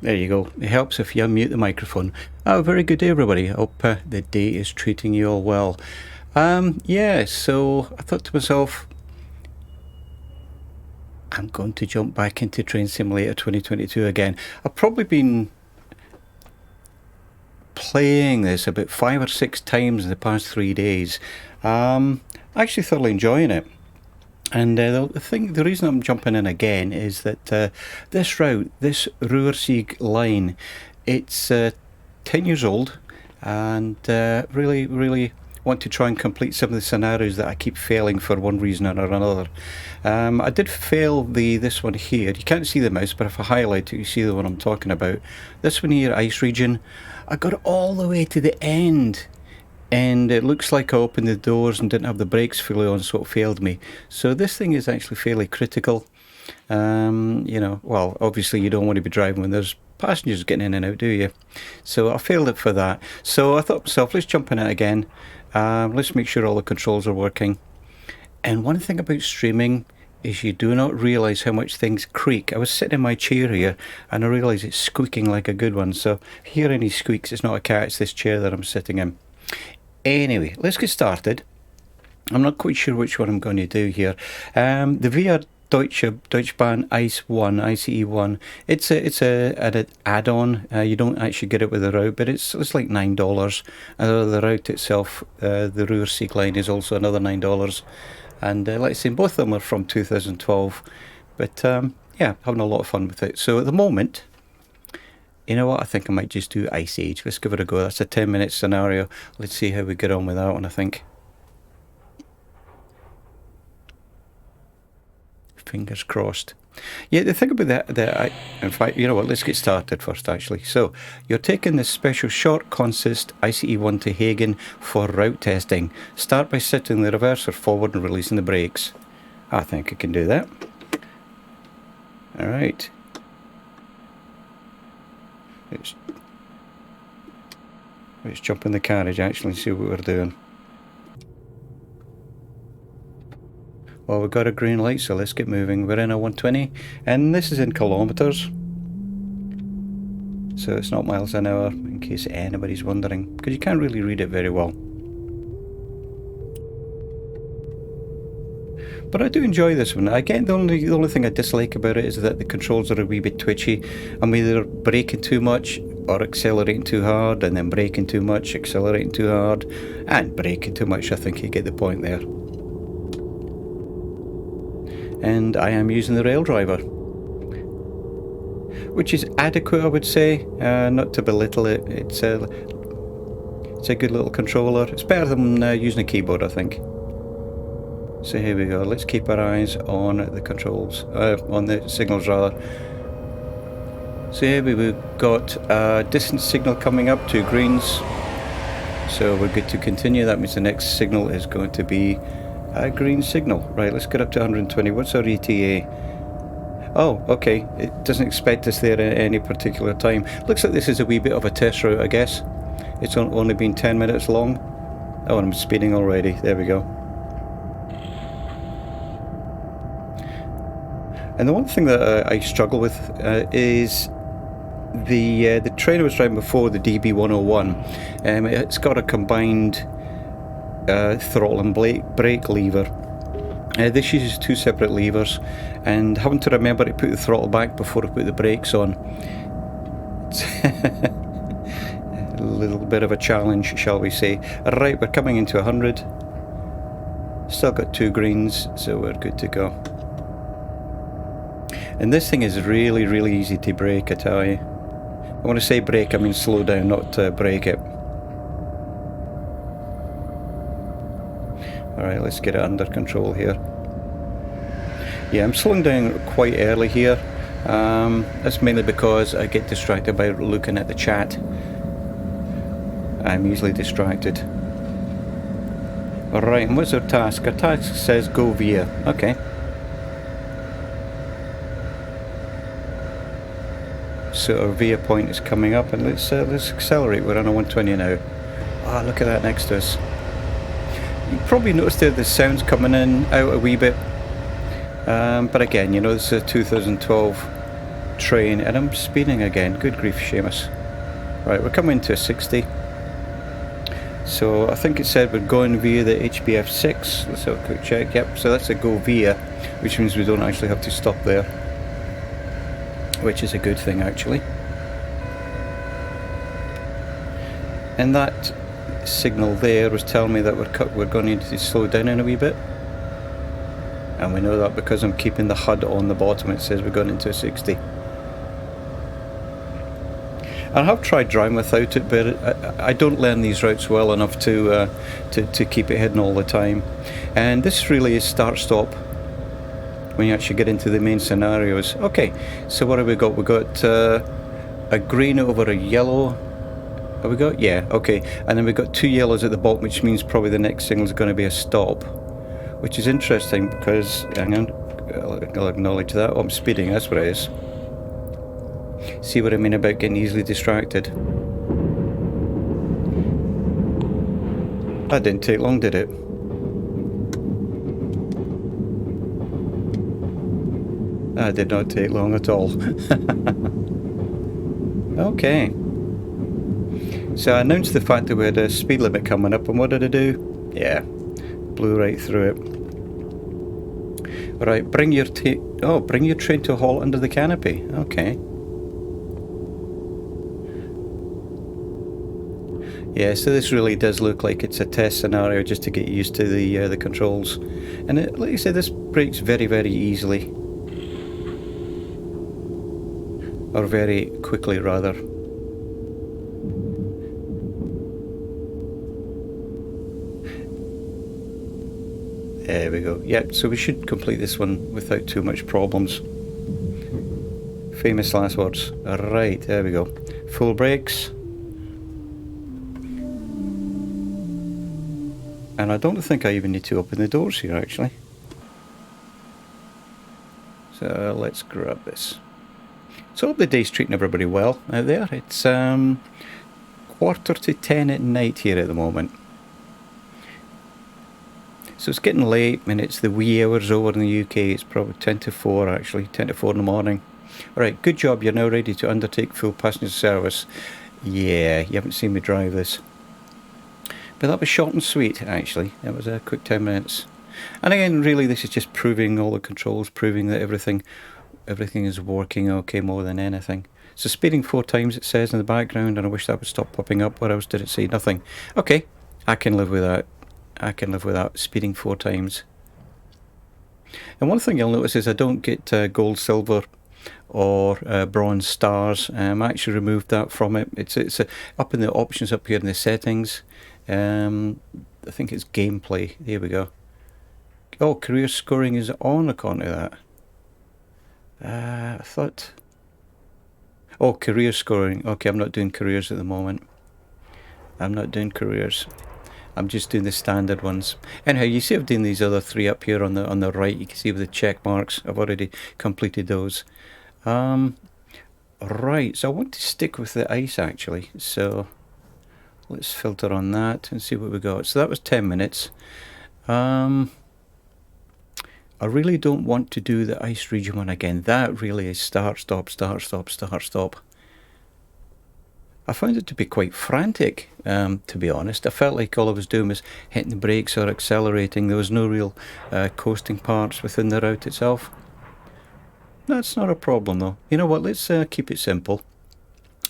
There you go. It helps if you unmute the microphone. Oh, very good day, everybody. I hope the day is treating you all well. Yeah, so I thought to myself, I'm going to jump back into Train Simulator 2022 again. I've probably been playing this about 5 or 6 times in the past 3 days. Actually thoroughly enjoying it. And the reason I'm jumping in again is that this route, this Ruhrsieg line, it's 10 years old, and really want to try and complete some of the scenarios that I keep failing for one reason or another. I did fail this one here. You can't see the mouse, but if I highlight it, you see the one I'm talking about. This one here, Ice Region, I got all the way to the end. And it looks like I opened the doors and didn't have the brakes fully on, so it failed me. So this thing is actually fairly critical. Well, obviously you don't want to be driving when there's passengers getting in and out, do you? So I failed it for that. So I thought to myself, let's jump in it again. Let's make sure all the controls are working. And one thing about streaming is you do not realise how much things creak. I was sitting in my chair here and I realised it's squeaking like a good one. So if you hear any squeaks, it's not a cat, it's this chair that I'm sitting in. Anyway, let's get started. I'm not quite sure which one I'm going to do here. The VR Deutsche Bahn ICE 1, it's an add-on. You don't actually get it with the route, but it's like $9. The route itself, the Ruhrsieg line, is also another $9. And like I say, both of them are from 2012. But yeah, having a lot of fun with it. So at the moment, you know what, I think I might just do Ice Age. Let's give it a go. That's a 10-minute scenario. Let's see how we get on with that one, I think. Fingers crossed. Yeah, the thing about that, in fact, you know what, let's get started first, actually. So, you're taking this special short consist ICE-1 to Hagen for route testing. Start by setting the reverser forward and releasing the brakes. I think I can do that. Alright. Let's jump in the carriage actually and see what we're doing. Well, we've got a green light, so let's get moving. We're in a 120, and this is in kilometres. So it's not miles an hour, in case anybody's wondering, because you can't really read it very well. But I do enjoy this one. Again, the only thing I dislike about it is that the controls are a wee bit twitchy. I'm either braking too much or accelerating too hard, and then braking too much, accelerating too hard, and braking too much. I think you get the point there. And I am using the rail driver, which is adequate, I would say. Not to belittle it. It's a good little controller. It's better than using a keyboard, I think. So here we go, let's keep our eyes on the controls, on the signals rather. So here we've got a distance signal coming up, 2 greens. So we're good to continue. That means the next signal is going to be a green signal. Right, let's get up to 120. What's our ETA? Oh, okay, it doesn't expect us there at any particular time. Looks like this is a wee bit of a test route, I guess. It's only been 10 minutes long. Oh, and I'm speeding already. There we go. And the one thing that I struggle with is the train I was driving before, the DB101. It's got a combined throttle and brake lever. This uses 2 separate levers, and having to remember to put the throttle back before I put the brakes on. It's a little bit of a challenge, shall we say. Right, we're coming into 100. Still got 2 greens, so we're good to go. And this thing is really easy to brake, I tell you. I want to say brake, I mean slow down, not brake it. Alright, let's get it under control here. Yeah, I'm slowing down quite early here. That's mainly because I get distracted by looking at the chat. I'm easily distracted. Alright, and what's our task? Our task says go via. Okay. So our via point is coming up, and let's accelerate. We're on a 120 now. Ah, look at that next to us. You probably noticed there the sound's coming in out a wee bit, but again, you know, this is a 2012 train, and I'm speeding again. Good grief, Seamus. Right, we're coming to a 60. So I think it said we're going via the HBF6. Let's have a quick check. Yep, so that's a go via, which means we don't actually have to stop there, which is a good thing actually. And that signal there was telling me that we're going to need to slow down in a wee bit. And we know that because I'm keeping the HUD on the bottom, it says we're going into a 60. I have tried driving without it, but I don't learn these routes well enough to keep it hidden all the time. And this really is start-stop when you actually get into the main scenarios. Okay, so what have we got? We've got a green over a yellow. Have we got? Yeah, okay. And then we've got two yellows at the bottom, which means probably the next signal is going to be a stop, which is interesting because, hang on, I'll acknowledge that. Oh, I'm speeding, that's what it is. See what I mean about getting easily distracted? That didn't take long, did it? That did not take long at all. Okay. So I announced the fact that we had a speed limit coming up, and what did I do? Yeah, blew right through it. Right, bring your train to a halt under the canopy. Okay. Yeah, so this really does look like it's a test scenario just to get used to the controls. And like I said, this brakes very, very easily. Or very quickly, rather. There we go. Yep, so we should complete this one without too much problems. Famous last words. Right, there we go. Full brakes. And I don't think I even need to open the doors here, actually. So let's grab this. So I hope the day's treating everybody well out there. It's 9:45 at night here at the moment. So it's getting late, and it's the wee hours over in the UK. It's probably 10 to 4 actually, 10 to 4 in the morning. Alright, good job, you're now ready to undertake full passenger service. Yeah, you haven't seen me drive this. But that was short and sweet, actually. That was a quick 10 minutes. And again, really, this is just proving all the controls, proving that everything is working okay more than anything. So speeding 4 times, it says in the background, and I wish that would stop popping up. What else did it say? Nothing. Okay, I can live with that. I can live with that. Speeding 4 times. And one thing you'll notice is I don't get gold, silver, or bronze stars. I actually removed that from it. It's up in the options up here in the settings. I think it's gameplay. There we go. Oh, career scoring is on account of that. I thought... Oh, career scoring. Okay, I'm not doing careers at the moment. I'm not doing careers. I'm just doing the standard ones. Anyhow, you see I've done these other 3 up here on the right. You can see with the check marks. I've already completed those. Right, so I want to stick with the ice actually. So let's filter on that and see what we got. So that was 10 minutes. I really don't want to do the ice region one again. That really is start, stop, start, stop, start, stop. I found it to be quite frantic, to be honest. I felt like all I was doing was hitting the brakes or accelerating. There was no real coasting parts within the route itself. That's not a problem though. You know what, let's keep it simple.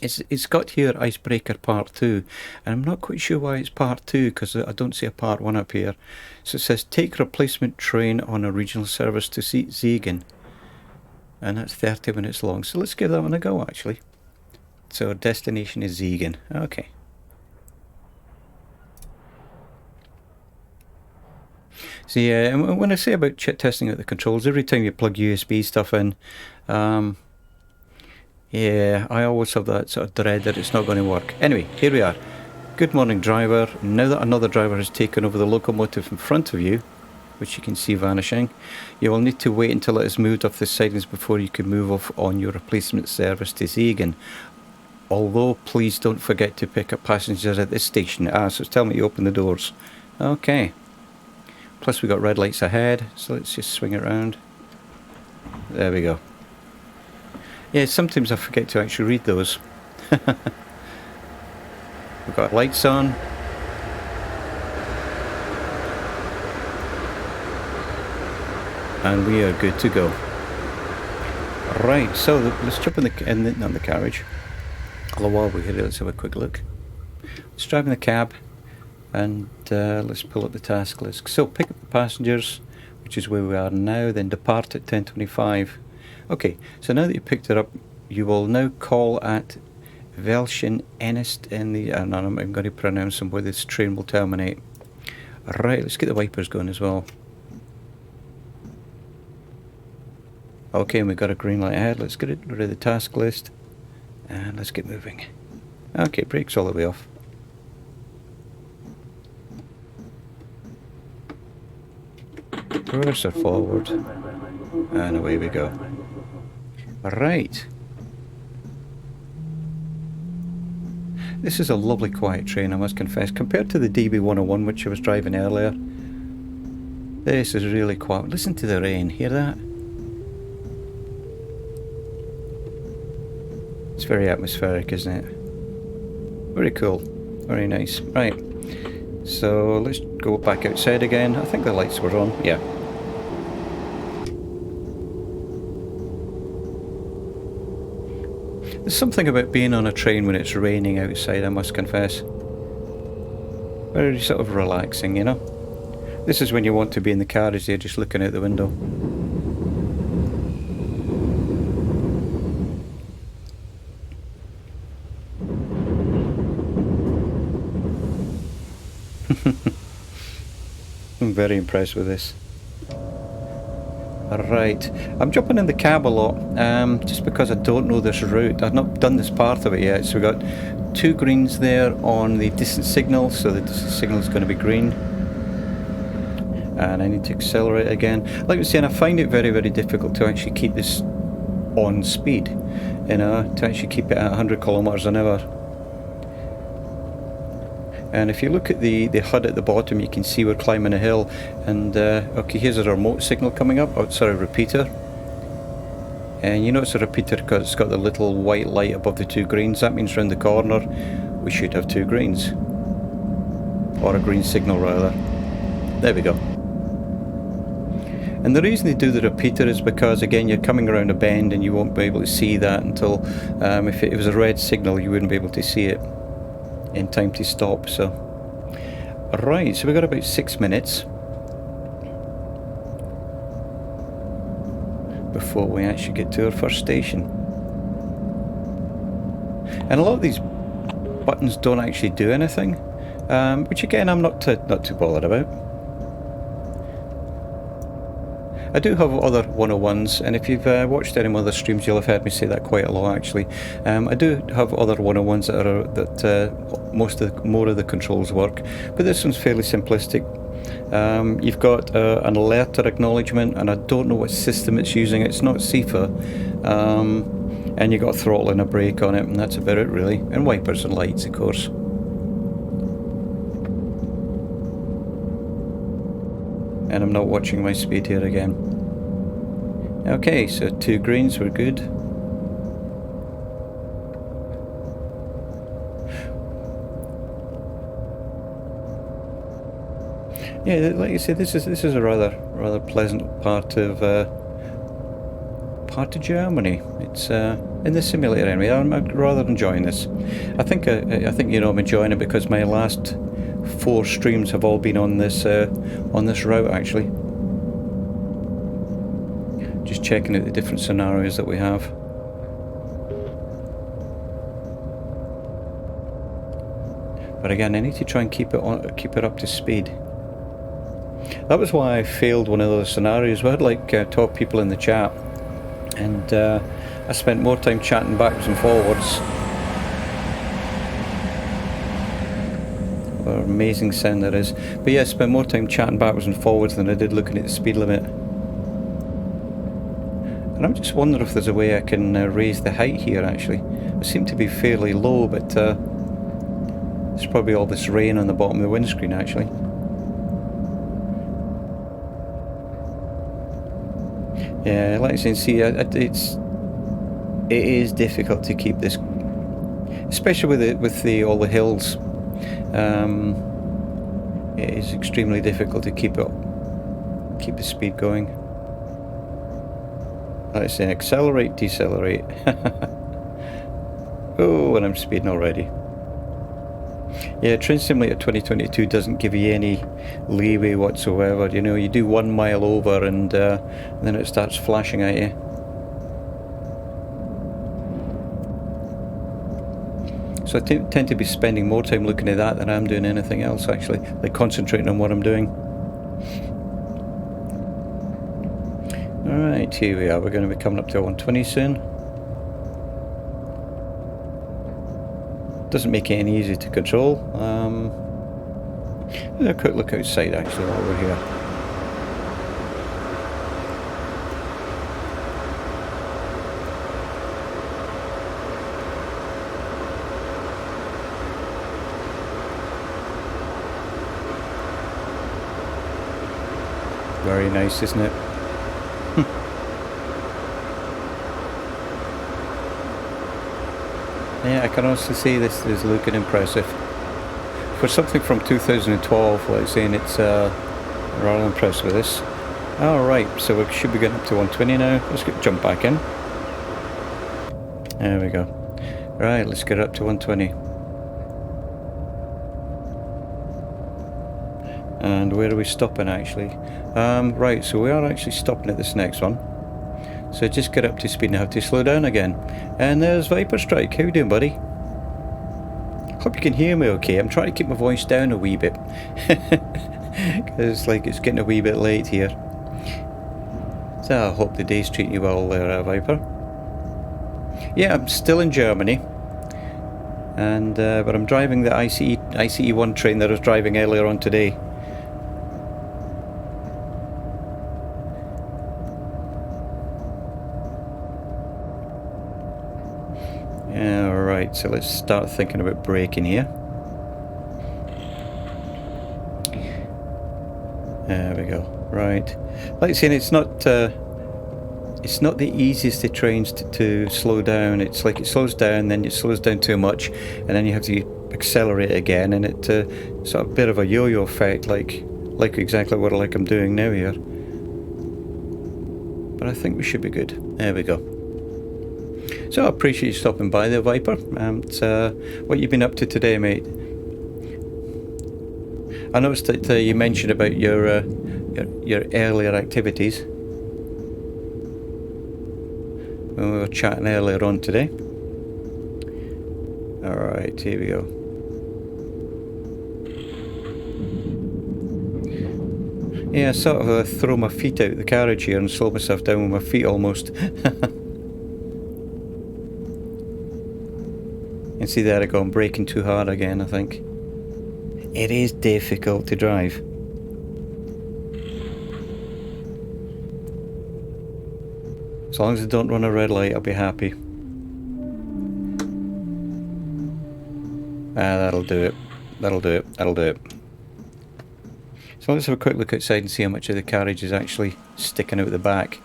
It's got here Icebreaker Part 2, and I'm not quite sure why it's Part 2 because I don't see a Part 1 up here. So it says take replacement train on a regional service to Siegen, and that's 30 minutes long. So let's give that one a go actually. So our destination is Siegen. Okay. So yeah, and when I say about testing out the controls, every time you plug USB stuff in, yeah, I always have that sort of dread that it's not going to work. Anyway, here we are. Good morning, driver. Now that another driver has taken over the locomotive in front of you, which you can see vanishing, you will need to wait until it has moved off the sidings before you can move off on your replacement service to Siegen. Although, please don't forget to pick up passengers at this station. So tell me to open the doors. Okay. Plus we got red lights ahead, so let's just swing it around. There we go. Yeah, sometimes I forget to actually read those. We've got lights on. And we are good to go. Right, so let's jump on the carriage. Although while we're here, let's have a quick look. Let's drive in the cab and let's pull up the task list. So pick up the passengers, which is where we are now, then depart at 10:25. Okay, so now that you picked it up, you will now call at Velschen Ennist in the... I'm going to pronounce them where this train will terminate. Right, let's get the wipers going as well. Okay, and we've got a green light ahead. Let's get rid of the task list and let's get moving. Okay, brakes all the way off. Reverse her forward and away we go. Right. This is a lovely quiet train, I must confess, compared to the DB101 which I was driving earlier. This is really quiet. Listen to the rain, hear that? It's very atmospheric, isn't it? Very cool, very nice. Right, so let's go back outside again. I think the lights were on, yeah. There's something about being on a train when it's raining outside, I must confess. Very sort of relaxing, you know? This is when you want to be in the carriage there, just looking out the window. I'm very impressed with this. Right, I'm jumping in the cab a lot, just because I don't know this route. I've not done this part of it yet, so we've got 2 greens there on the distance signal, so the distance signal is going to be green. And I need to accelerate again. Like I was saying, I find it very, very difficult to actually keep this on speed, you know, to actually keep it at 100 kilometers an hour. And if you look at the HUD at the bottom, you can see we're climbing a hill. And okay, here's a remote signal coming up. Oh, sorry, repeater. And you know it's a repeater because it's got the little white light above the 2 greens. That means round the corner we should have 2 greens, or a green signal rather. There we go. And the reason they do the repeater is because, again, you're coming around a bend and you won't be able to see that until if it was a red signal, you wouldn't be able to see it in time to stop. So right, so we've got about 6 minutes before we actually get to our first station. And a lot of these buttons don't actually do anything, which again I'm not too bothered about. I do have other 101s, and if you've watched any of my other streams, you'll have heard me say that quite a lot actually. I do have other 101s that more of the controls work, but this one's fairly simplistic. You've got an alert or acknowledgement, and I don't know what system it's using. It's not CIFA, and you've got a throttle and a brake on it, and that's about it really, and wipers and lights of course. And I'm not watching my speed here again. Okay, so 2 greens, we're good. Yeah, like you said, this is a rather pleasant part of Germany. It's in the simulator anyway. I'm rather enjoying this. I think you know I'm enjoying it because my last 4 streams have all been on this route actually. Just checking out the different scenarios that we have. But again, I need to try and keep it up to speed. That was why I failed one of those scenarios. We had like top people in the chat, and I spent more time chatting backwards and forwards. What an amazing sound that is. But yeah, I spent more time chatting backwards and forwards than I did looking at the speed limit. And I'm just wondering if there's a way I can raise the height here actually. I seem to be fairly low, but there's probably all this rain on the bottom of the windscreen actually. Yeah, like I say, it's it is difficult to keep this, especially with all the hills. It is extremely difficult to keep the speed going. Like I say, accelerate, decelerate. Oh, and I'm speeding already. Yeah, Train Simulator 2022 doesn't give you any leeway whatsoever. You know, you do 1 mile over and then it starts flashing at you. So I tend to be spending more time looking at that than I'm doing anything else, actually. Like concentrating on what I'm doing. Alright, here we are. We're going to be coming up to 120 soon. Doesn't make it any easier to control. Let's have a quick look outside actually while we're here. Very nice, isn't it? Yeah, I can honestly say this is looking impressive. For something from 2012, like saying it's rather impressed with this. Alright, so we should be getting up to 120 now. Let's jump back in. There we go. Right, let's get up to 120. And where are we stopping actually? Right, so we are actually stopping at this next one. So just get up to speed and have to slow down again. And there's Viper Strike. How you doing, buddy? Hope you can hear me okay. I'm trying to keep my voice down a wee bit. Because it's getting a wee bit late here. So I hope the day's treating you well there, Viper. Yeah, I'm still in Germany. And but I'm driving the ICE1 train that I was driving earlier on today. Alright, so let's start thinking about braking here. There we go. Right. Like I said, it's not the easiest of trains to slow down. It's like it slows down, then it slows down too much, and then you have to accelerate again, and it sort of a bit of a yo-yo effect, like exactly what I'm doing now here. But I think we should be good. There we go. So I appreciate you stopping by there, Viper. What you've been up to today, mate? I noticed that you mentioned about your earlier activities when we were chatting earlier on today. Alright, here we go. Yeah, I sort of throw my feet out the carriage here and slow myself down with my feet almost. And see, there I go, I'm braking too hard again, I think. It is difficult to drive. As long as I don't run a red light, I'll be happy. That'll do it. That'll do it. That'll do it. So let's have a quick look outside and see how much of the carriage is actually sticking out the back.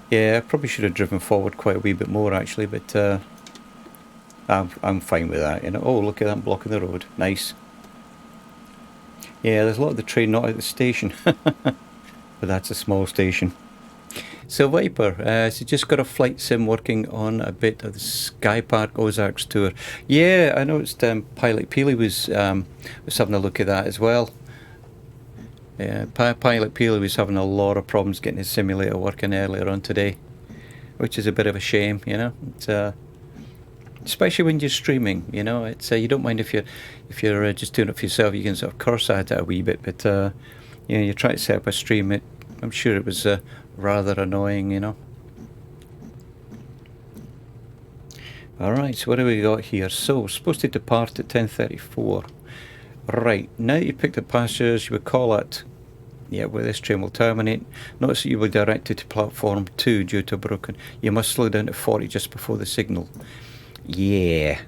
Yeah, I probably should have driven forward quite a wee bit more actually, but I'm fine with that, you know. Oh, look at that, blocking the road. Nice. Yeah, there's a lot of the train not at the station. But that's a small station. So Viper, so just got a flight sim working on a bit of the Sky Park Ozarks tour. Yeah, I noticed Pilot Peely was having a look at that as well. Yeah, Pilot Peely was having a lot of problems getting his simulator working earlier on today, which is a bit of a shame, you know. It's, especially when you're streaming, you know. It's you don't mind if you're just doing it for yourself. You can sort of curse at it a wee bit, but you know, you try to set up a stream. I'm sure it was rather annoying, you know. Alright, so what do we got here? So, we're supposed to depart at 10:34. Right, now that you've picked up passengers, you would call it, yeah, where this train will terminate. Notice that you were directed to platform 2 due to broken. You must slow down to 40 just before the signal. Yeah.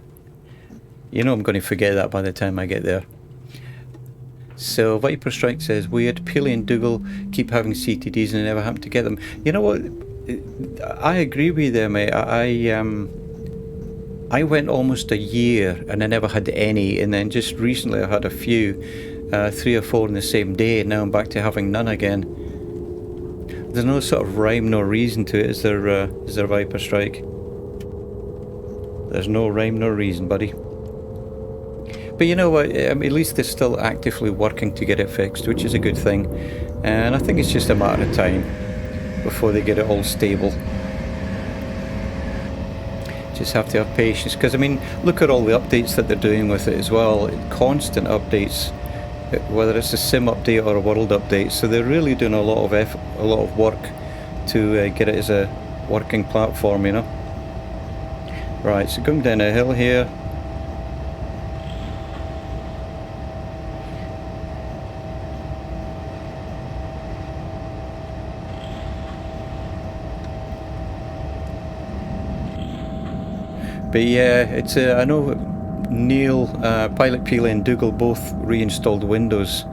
You know I'm going to forget that by the time I get there. So Viper Strike says, weird, Peely and Dougal keep having CTDs and never happen to get them. You know what? I agree with you, mate. I went almost a year and I never had any, and then just recently I had a few, 3 or 4 in the same day, and now I'm back to having none again. There's no sort of rhyme nor reason to it, is there, Viper Strike? There's no rhyme nor reason, buddy. But you know what, at least they're still actively working to get it fixed, which is a good thing. And I think it's just a matter of time before they get it all stable. Just have to have patience, because I mean, look at all the updates that they're doing with it as well. Constant updates, whether it's a sim update or a world update. So they're really doing a lot of work to get it as a working platform, you know. Right, so going down a hill here. But yeah, it's I know Neil, Pilot Peely and Dougal both reinstalled Windows.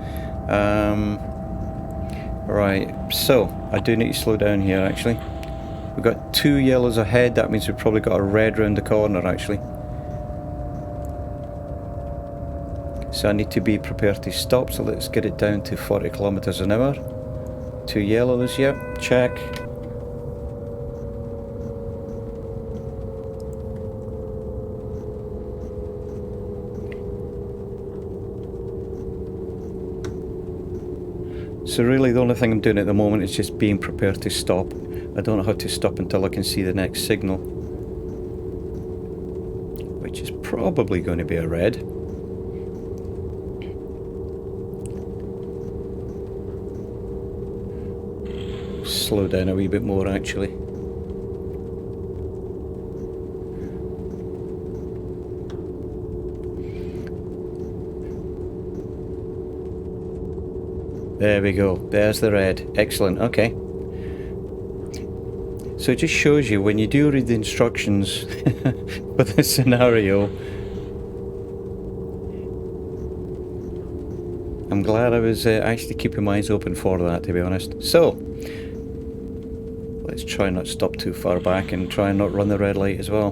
Right, so I do need to slow down here actually. We've got 2 yellows ahead, that means we've probably got a red round the corner actually. So I need to be prepared to stop, so let's get it down to 40 kilometers an hour. 2 yellows, yep, check. So really the only thing I'm doing at the moment is just being prepared to stop. I don't know how to stop until I can see the next signal, which is probably going to be a red. Slow down a wee bit more actually. There we go, there's the red. Excellent, okay. So it just shows you, when you do read the instructions for the scenario, I'm glad I was actually keeping my eyes open for that, to be honest. So, let's try not to stop too far back and try and not run the red light as well.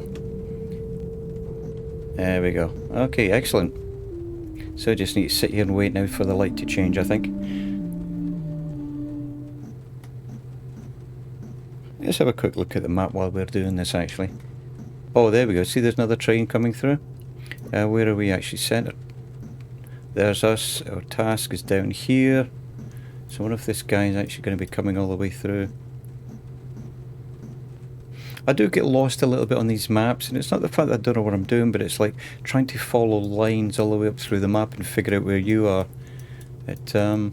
There we go. Okay, excellent. So I just need to sit here and wait now for the light to change, I think. Let's have a quick look at the map while we're doing this actually. Oh, there we go. See, there's another train coming through. Where are we actually centered? There's us. Our task is down here. So I wonder if this guy is actually going to be coming all the way through. I do get lost a little bit on these maps, and it's not the fact that I don't know what I'm doing, but it's like trying to follow lines all the way up through the map and figure out where you are. I do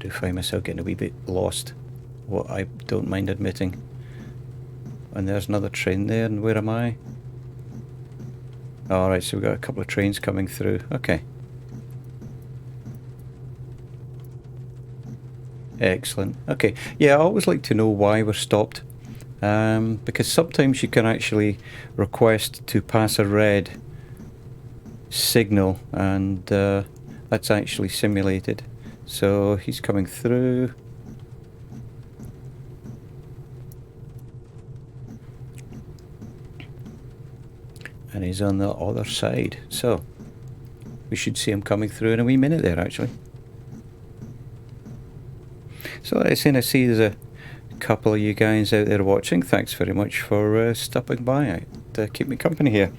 find myself getting a wee bit lost. What I don't mind admitting. And there's another train there, and where am I? Alright, so we've got a couple of trains coming through. Okay. Excellent. Okay. Yeah, I always like to know why we're stopped. Because sometimes you can actually request to pass a red signal, and that's actually simulated. So he's coming through. And he's on the other side, so we should see him coming through in a wee minute there actually. So like I say, I see there's a couple of you guys out there watching. Thanks very much for stopping by to keep me company here.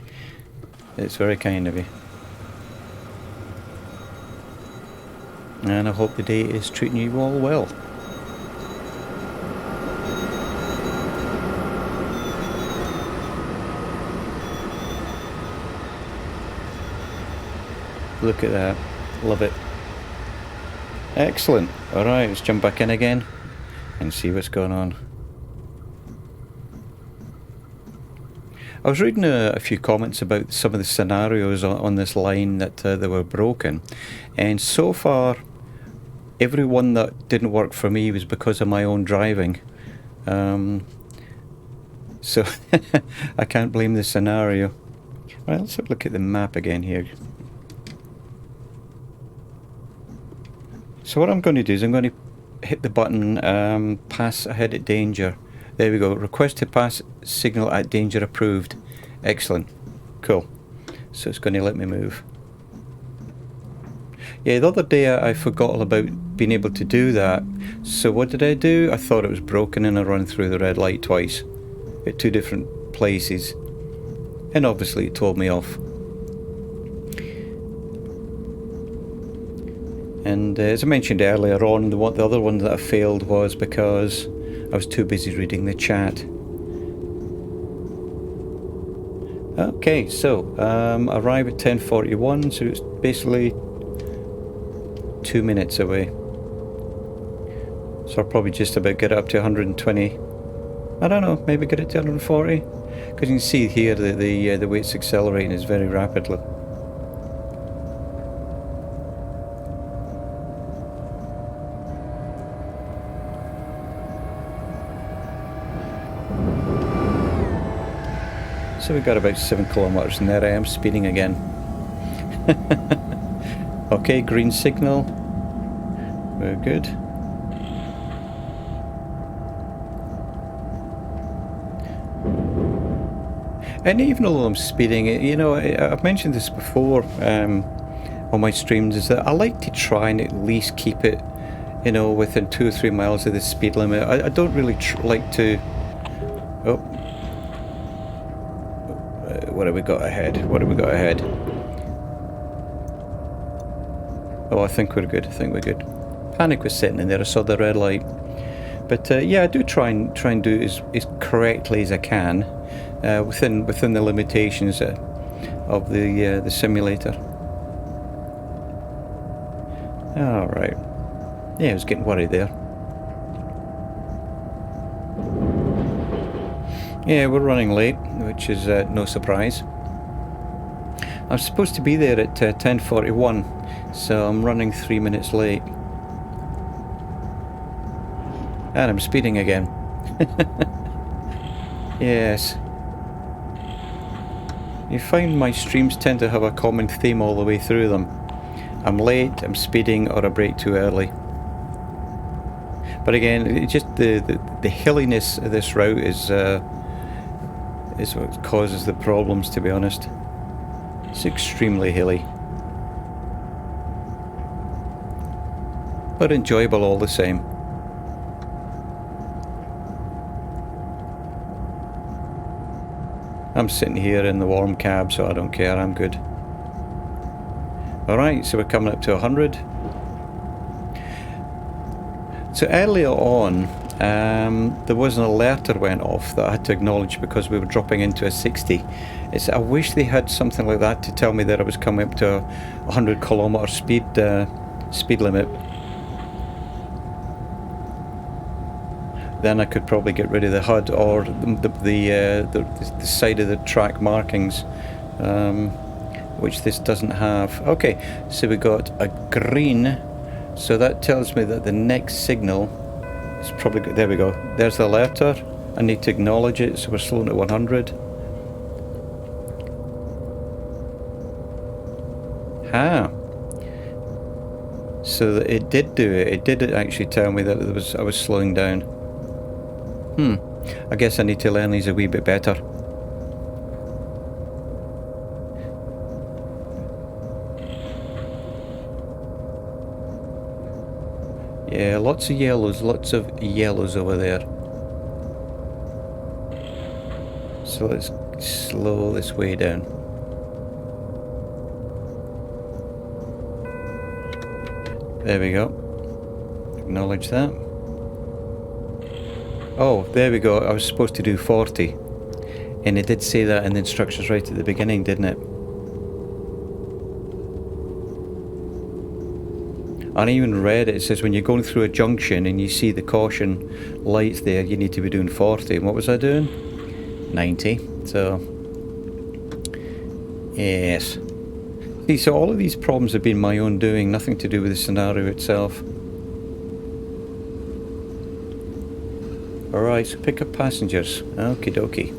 It's very kind of you. And I hope the day is treating you all well. Look at that. Love it. Excellent. Alright, let's jump back in again and see what's going on. I was reading a few comments about some of the scenarios on this line that they were broken, and so far every one that didn't work for me was because of my own driving. So I can't blame the scenario. Right, let's have a look at the map again here. So what I'm going to do is I'm going to hit the button, pass ahead at danger, There we go. Request to pass signal at danger approved. Excellent. Cool. So it's going to let me move. Yeah, the other day I forgot all about being able to do that. So what did I do? I thought it was broken and I run through the red light twice at two different places. And obviously it told me off. And as I mentioned earlier on, the other one that I failed was because I was too busy reading the chat. Okay, so arrive at 10:41, so it's basically 2 minutes away. So I'll probably just about get it up to 120. I don't know, maybe get it to 140. Because you can see here that the way it's accelerating is very rapidly. So we got about 7 kilometers, and there I am speeding again. Okay, green signal. We're good. And even though I'm speeding, you know, I've mentioned this before on my streams, is that I like to try and at least keep it, you know, within 2 or 3 miles of the speed limit. I don't really like to... Oh. What have we got ahead? What have we got ahead? Oh, I think we're good. I think we're good. Panic was sitting in there. I saw the red light. But yeah, I do try and do it as correctly as I can within the limitations of the simulator. All right. Yeah, I was getting worried there. Yeah, we're running late, which is no surprise. I'm supposed to be there at 10:41, so I'm running 3 minutes late. And I'm speeding again. Yes. You find my streams tend to have a common theme all the way through them. I'm late, I'm speeding, or I brake too early. But again, it's just the hilliness of this route is what causes the problems, to be honest. It's extremely hilly. But enjoyable all the same. I'm sitting here in the warm cab, so I don't care, I'm good. Alright, so we're coming up to 100. So earlier on, there was an alert that went off that I had to acknowledge because we were dropping into a 60. I wish they had something like that to tell me that I was coming up to a 100 kilometer speed limit. Then I could probably get rid of the HUD or the side of the track markings, which this doesn't have. Okay, so we got a green, so that tells me that the next signal is probably, there we go, there's the letter. I need to acknowledge it, so we're slowing to 100. So it did do it. It did actually tell me that I was slowing down. I guess I need to learn these a wee bit better. Yeah, lots of yellows over there. So let's slow this way down. There we go. Acknowledge that. Oh, there we go. I was supposed to do 40. And it did say that in the instructions right at the beginning, didn't it? I even read it. It says when you're going through a junction and you see the caution lights there, you need to be doing 40. And what was I doing? 90. So, yes. See, so all of these problems have been my own doing, nothing to do with the scenario itself. Alright, so pick up passengers. Okie dokie.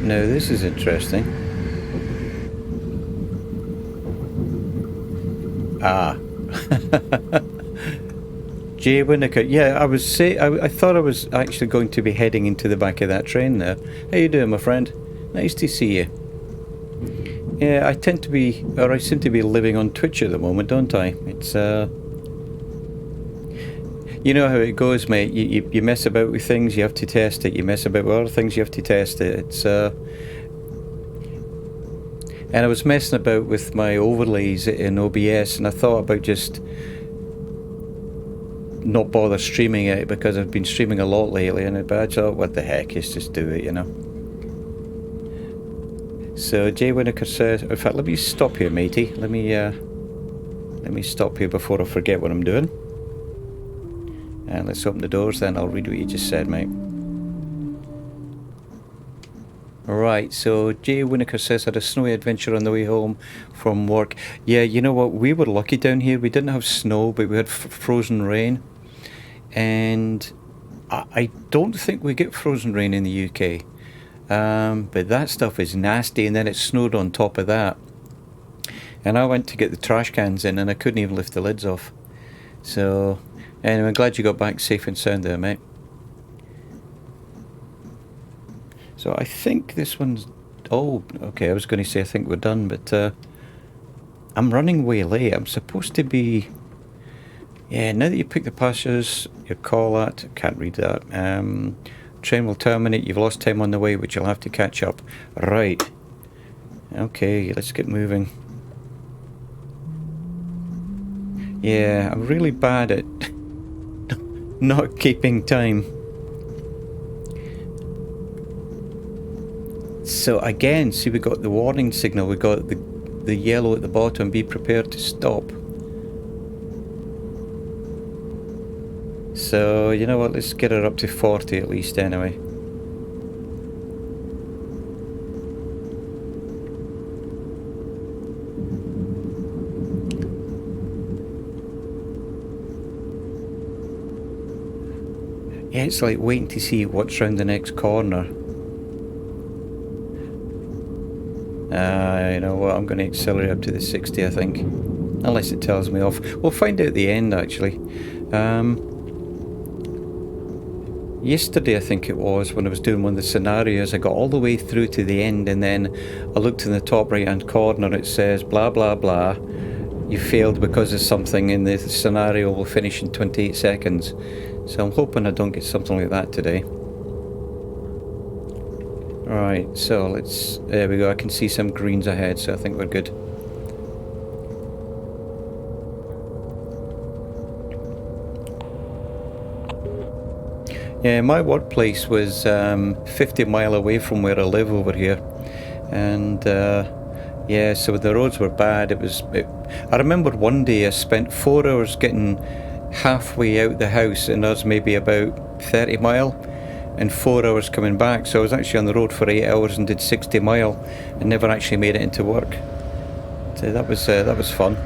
Now this is interesting. Jay Winnicott. Yeah, I thought I was actually going to be heading into the back of that train there. How you doing, my friend? Nice to see you. Yeah, I seem to be living on Twitch at the moment, don't I? It's you know how it goes, mate. You mess about with things, you have to test it. You mess about with other things, you have to test it. It's and I was messing about with my overlays in OBS, and I thought about just not bother streaming it because I've been streaming a lot lately, and I thought, what the heck, let's just do it, you know. So Jay Winnicker says, in fact, let me stop here, matey. Let me stop here before I forget what I'm doing. And let's open the doors, then I'll read what you just said, mate. Right, so Jay Winnicker says, had a snowy adventure on the way home from work. Yeah, you know what, we were lucky down here. We didn't have snow, but we had frozen rain. And I don't think we get frozen rain in the UK. But that stuff is nasty, and then it snowed on top of that. And I went to get the trash cans in, and I couldn't even lift the lids off. So, anyway, I'm glad you got back safe and sound there, mate. So I think this one's... Oh, okay, I was going to say I think we're done, but I'm running way late. I'm supposed to be... Yeah, now that you pick the passengers, you call that... Can't read that. Train will terminate. You've lost time on the way, which you'll have to catch up. Right. Okay, let's get moving. Yeah, I'm really bad at not keeping time. So again, see, we got the warning signal. We got the yellow at the bottom. Be prepared to stop. So, you know what, let's get her up to 40 at least anyway. Yeah, it's like waiting to see what's round the next corner. You know what, I'm going to accelerate up to the 60, I think. Unless it tells me off. We'll find out at the end, actually. Yesterday, I think it was, when I was doing one of the scenarios, I got all the way through to the end, and then I looked in the top right hand corner, it says blah blah blah, you failed because of something, in the scenario will finish in 28 seconds. So I'm hoping I don't get something like that today. Alright, so let's... There we go, I can see some greens ahead, so I think we're good. Yeah, my workplace was 50 mile away from where I live over here, and yeah, so the roads were bad. I remember one day I spent 4 hours getting halfway out the house, and I was maybe about 30 mile, and 4 hours coming back. So I was actually on the road for 8 hours and did 60 mile, and never actually made it into work. So that was fun.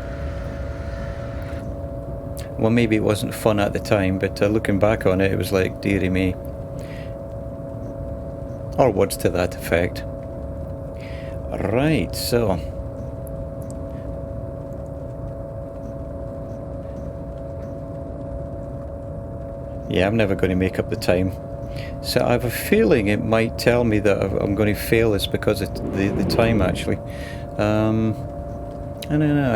Well, maybe it wasn't fun at the time, but looking back on it, it was like, dearie me. Or words to that effect. Right, so... Yeah, I'm never going to make up the time. So I have a feeling it might tell me that I'm going to fail this because of the time, actually. I don't know,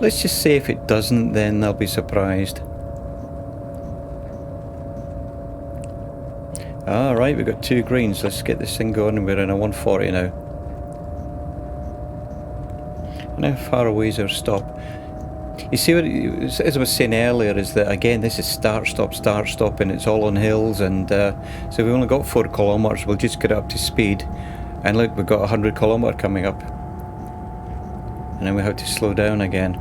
let's just say if it doesn't, then I'll be surprised. Alright, we've got 2 greens. Let's get this thing going, and we're in a 140 now. And how far away is our stop? You see, as I was saying earlier, is that again, this is start, stop, and it's all on hills, and so we've only got 4 kilometres. We'll just get up to speed. And look, we've got a 100 kilometre coming up. And then we have to slow down again.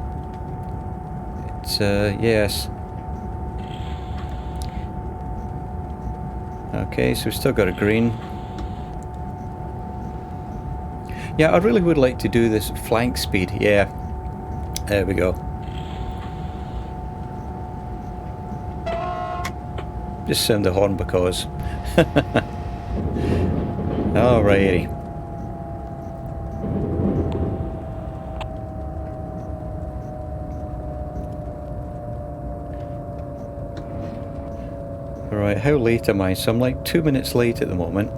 Yes. Okay, so we've still got a green. Yeah, I really would like to do this flank speed. Yeah, there we go. Just sound the horn because. Alrighty. Right, how late am I? So I'm like 2 minutes late at the moment.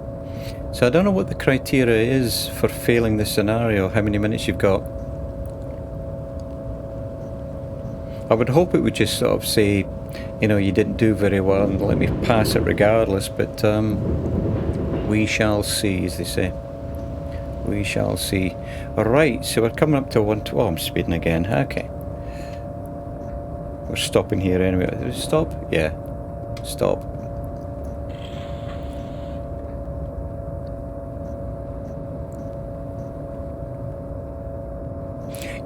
So I don't know what the criteria is for failing this scenario, how many minutes you've got. I would hope it would just sort of say, you know, you didn't do very well and let me pass it regardless, but we shall see, as they say. We shall see. Alright, so we're coming up to 1... Oh, I'm speeding again. Okay. We're stopping here anyway. Did we stop? Yeah. Stop.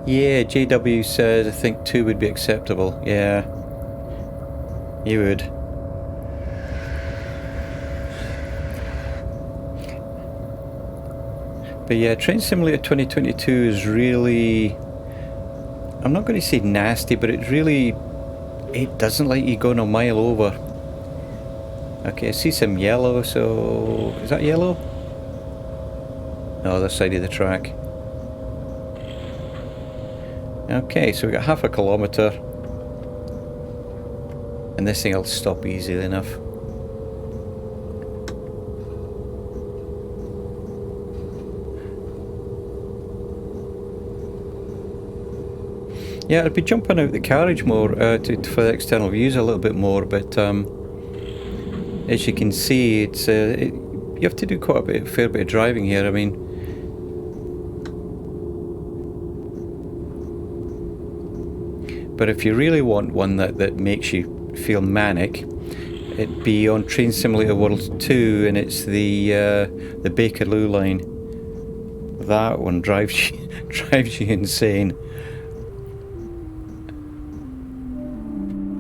Yeah, JW says I think 2 would be acceptable. Yeah. You would. But yeah, Train Simulator 2022 is really... I'm not going to say nasty, but it really... It doesn't let you go a mile over. Okay, I see some yellow, so... Is that yellow? No, other side of the track. Okay, so we got half a kilometre. And this thing will stop easily enough. Yeah, I'd be jumping out the carriage more for the external views a little bit more, but as you can see, it's you have to do quite a fair bit of driving here. I mean, but if you really want one that makes you feel manic, it'd be on Train Simulator World 2, and it's the Bakerloo line. That one drives you insane.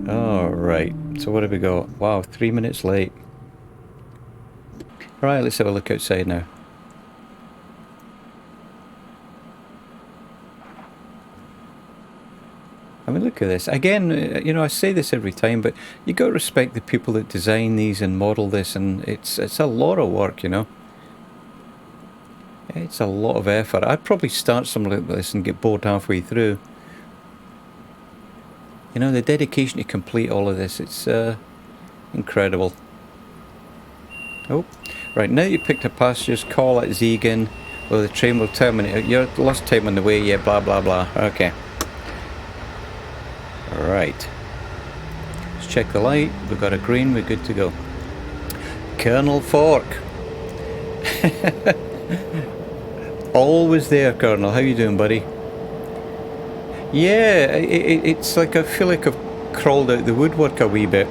Alright, so what have we got? Wow, 3 minutes late. Right, let's have a look outside now. I mean, look at this. Again, you know, I say this every time, but you got to respect the people that design these and model this, and it's a lot of work, you know. It's a lot of effort. I'd probably start something like this and get bored halfway through. You know, the dedication to complete all of this, it's incredible. Oh, right, now you picked up passengers, call at Zeegan, or the train will terminate. You're lost time on the way, yeah, blah, blah, blah. Okay. Right. Let's check the light. We've got a green, we're good to go. Colonel Fork. Always there, Colonel. How you doing, buddy? Yeah, it's like I feel like I've crawled out the woodwork a wee bit.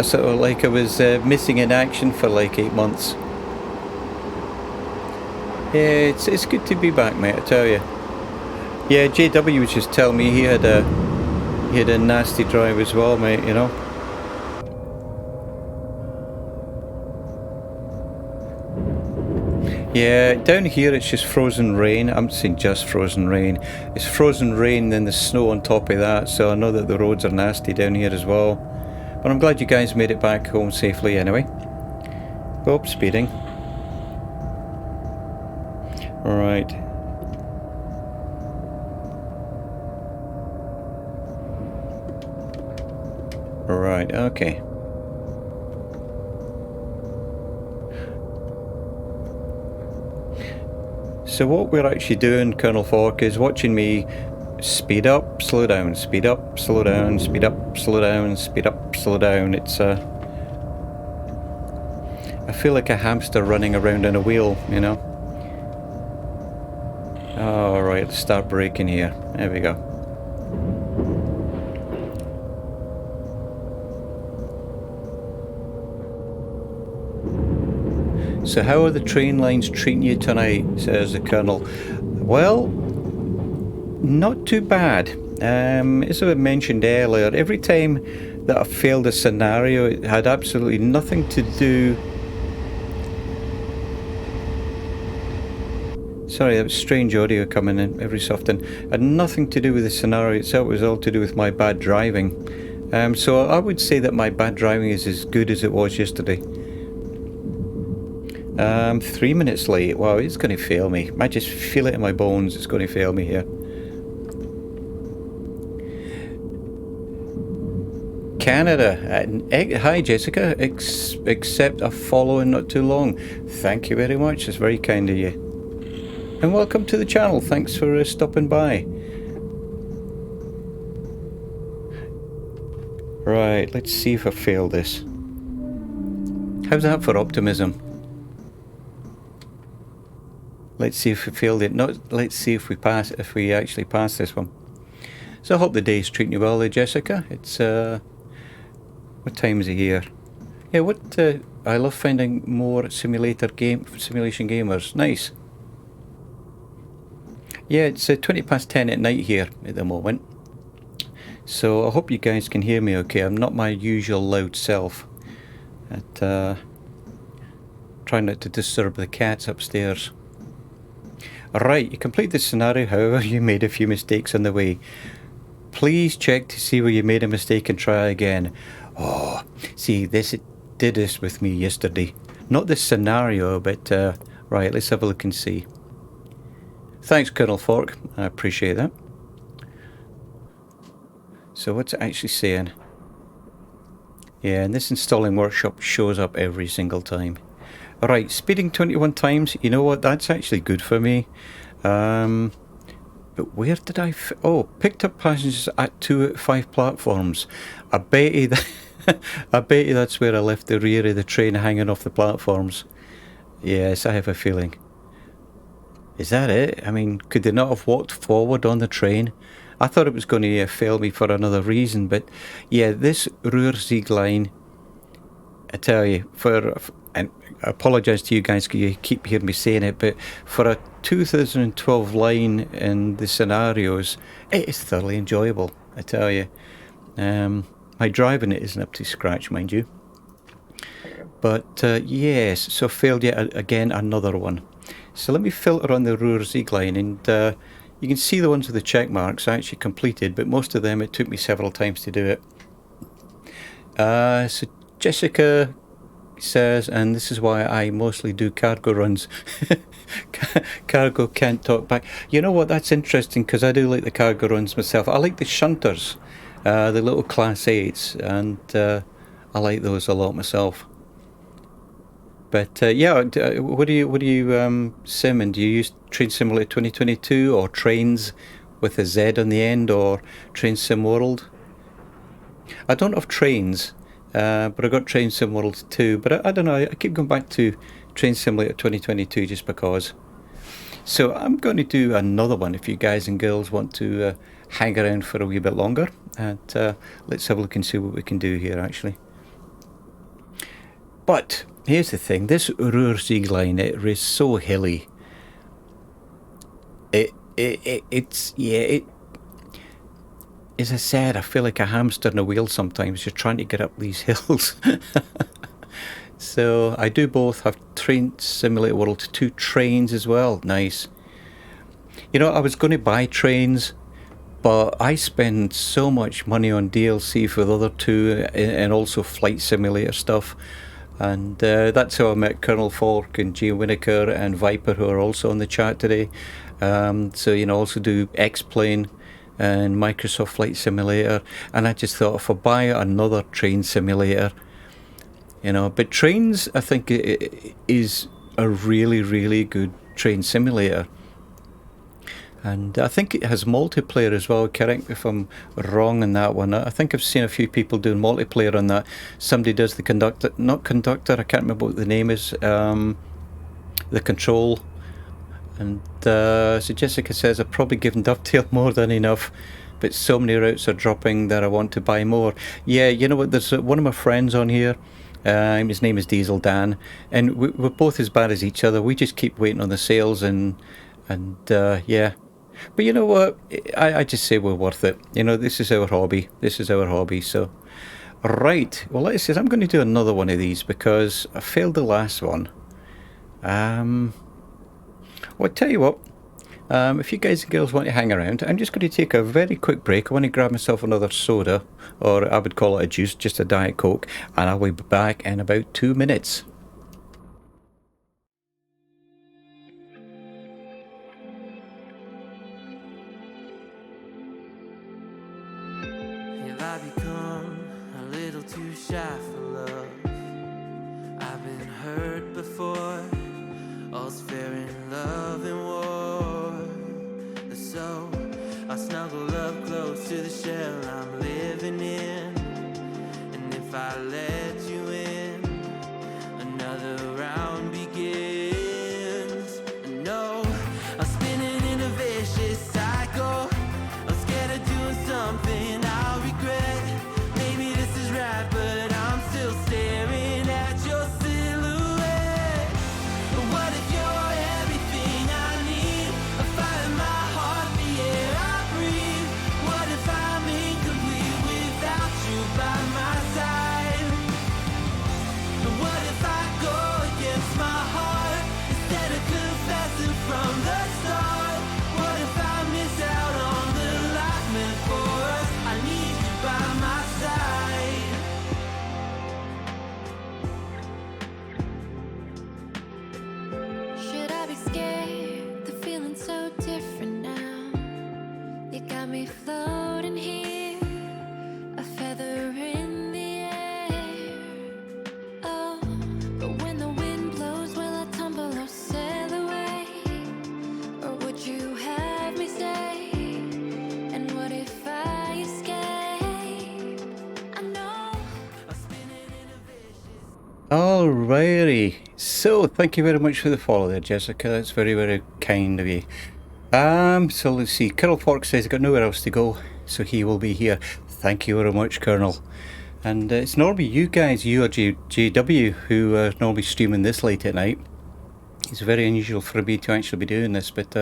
Sort of like I was missing in action for like 8 months. Yeah, it's good to be back, mate, I tell you. Yeah, JW was just telling me he had a nasty drive as well, mate, you know. Yeah, down here it's just frozen rain. I'm saying just frozen rain. It's frozen rain, then the snow on top of that, so I know that the roads are nasty down here as well. But I'm glad you guys made it back home safely anyway. Oh, speeding. Right. Right, okay. So what we're actually doing, Colonel Fork, is watching me speed up, slow down, speed up, slow down, speed up, slow down, speed up, slow down. It's I feel like a hamster running around in a wheel, you know. Alright, let's start braking here. There we go. So how are the train lines treating you tonight, says the Colonel. Well, not too bad. As I mentioned earlier, every time that I failed a scenario, it had absolutely nothing to do... Sorry, that was strange audio coming in every so often. It had nothing to do with the scenario itself, it was all to do with my bad driving. So I would say that my bad driving is as good as it was yesterday. 3 minutes late. Wow, it's going to fail me. I just feel it in my bones. It's going to fail me here. Canada. Hi, Jessica. Accept a follow in not too long. Thank you very much. It's very kind of you. And welcome to the channel. Thanks for stopping by. Right, let's see if I fail this. How's that for optimism? Let's see if we failed it. Let's see if we actually pass this one. So I hope the day's treating you well there, Jessica. It's what time is it here? Yeah, I love finding more simulation gamers. Nice. Yeah, it's 20 past 10 at night here at the moment. So I hope you guys can hear me okay. I'm not my usual loud self. Try not to disturb the cats upstairs. Alright, you complete the scenario, however you made a few mistakes on the way. Please check to see where you made a mistake and try again. Oh, see, it did this with me yesterday. Not this scenario, but right, let's have a look and see. Thanks, Colonel Fork. I appreciate that. So what's it actually saying? Yeah, and this installing workshop shows up every single time. Alright, speeding 21 times. You know what? That's actually good for me. But where did picked up passengers at 2 out of 5 platforms. I bet you that's where I left the rear of the train hanging off the platforms. Yes, I have a feeling. Is that it? I mean, could they not have walked forward on the train? I thought it was going to fail me for another reason, but yeah, this Ruhr-Sieg line, I tell you, and I apologise to you guys because you keep hearing me saying it, but for a 2012 line in the scenarios, it is thoroughly enjoyable, I tell you. My driving it isn't up to scratch, mind you. But yes, so failed yet again another one. So let me filter on the Ruhr-Sieg line, and you can see the ones with the check marks I actually completed, but most of them it took me several times to do it. So Jessica says, and this is why I mostly do cargo runs. Cargo can't talk back. You know what, that's interesting, because I do like the cargo runs myself. I like the shunters, the little class 8s, and I like those a lot myself. But yeah, what do you sim in? Do you use Train Simulator 2022 or Trains with a Z on the end, or Train Sim World? I don't have Trains, but I got Train Sim World 2. But I don't know. I keep going back to Train Simulator 2022 just because. So I'm going to do another one if you guys and girls want to hang around for a wee bit longer. And let's have a look and see what we can do here actually. But here's the thing, this Ruhr-Sieg line, it is so hilly. It's as I said, I feel like a hamster in a wheel sometimes. You're trying to get up these hills. So I do both have Train Simulator World 2 trains as well. Nice. You know, I was going to buy trains, but I spend so much money on DLC for the other two and also flight simulator stuff. And that's how I met Colonel Falk and Gio Winokur and Viper, who are also on the chat today. So, you know, also do X-Plane and Microsoft Flight Simulator. And I just thought, if I buy another train simulator, you know, but trains, I think, is a really, really good train simulator. And I think it has multiplayer as well. Correct me if I'm wrong on that one. I think I've seen a few people doing multiplayer on that. Somebody does the conductor, not conductor, I can't remember what the name is, the control. And so Jessica says, I've probably given Dovetail more than enough, but so many routes are dropping that I want to buy more. Yeah, you know what, there's one of my friends on here. His name is Diesel Dan, and we're both as bad as each other. We just keep waiting on the sales, and yeah. But you know what? I just say we're worth it. You know, this is our hobby. This is our hobby. So, right. Well, let's see. I'm going to do another one of these because I failed the last one. Well, I tell you what. If you guys and girls want to hang around, I'm just going to take a very quick break. I want to grab myself another soda, or I would call it a juice, just a Diet Coke, and I'll be back in about 2 minutes. Have I become a little too shy for love. I've been hurt before. All's fair in love and war. So I'll snuggle up close to the shell I'm living in. And if I let you in, another round begins. No, I'm spinning in a vicious cycle. I'm scared of doing something I'll regret. Maybe this is right, but I'm still staring at your silhouette. What if you're everything I need? A fire in my heart, the air I breathe. What if I'm incomplete without you by my side? What if I go against my heart instead of confessing from the start? What if I miss out on the life meant for us? I need you by my side. Should I be scared? The feeling's so different now. You got me floating here, a feather in the air. Oh, but when the wind blows, will I tumble or sail away? Or would you have me stay? And what if I escape? I know I'm spinning in a vicious. Alrighty. So, thank you very much for the follow there, Jessica. That's very, very kind of you. So let's see. Colonel Fork says he's got nowhere else to go, so he will be here. Thank you very much, Colonel. And it's normally you guys, you or JW, who are normally streaming this late at night. It's very unusual for me to actually be doing this, but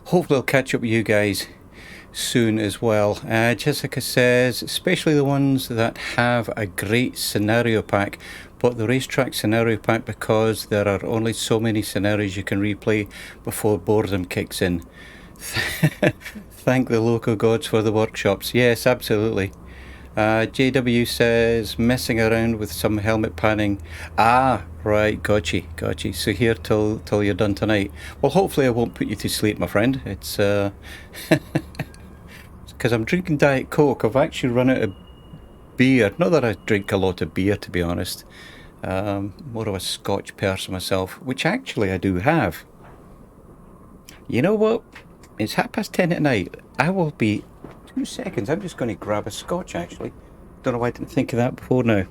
hopefully I'll catch up with you guys soon as well. Jessica says, especially the ones that have a great scenario pack, but the racetrack scenario pack, because there are only so many scenarios you can replay before boredom kicks in. Thank the local gods for the workshops. Yes, absolutely. JW says, messing around with some helmet panning. Ah, right, gotcha. So here till you're done tonight. Well, hopefully I won't put you to sleep, my friend. It's because I'm drinking Diet Coke. I've actually run out of beer. Not that I drink a lot of beer, to be honest. More of a Scotch person myself, which actually I do have. You know what? It's 10:30 at night. I will be 2 seconds. I'm just going to grab a Scotch, actually. Don't know why I didn't think of that before now.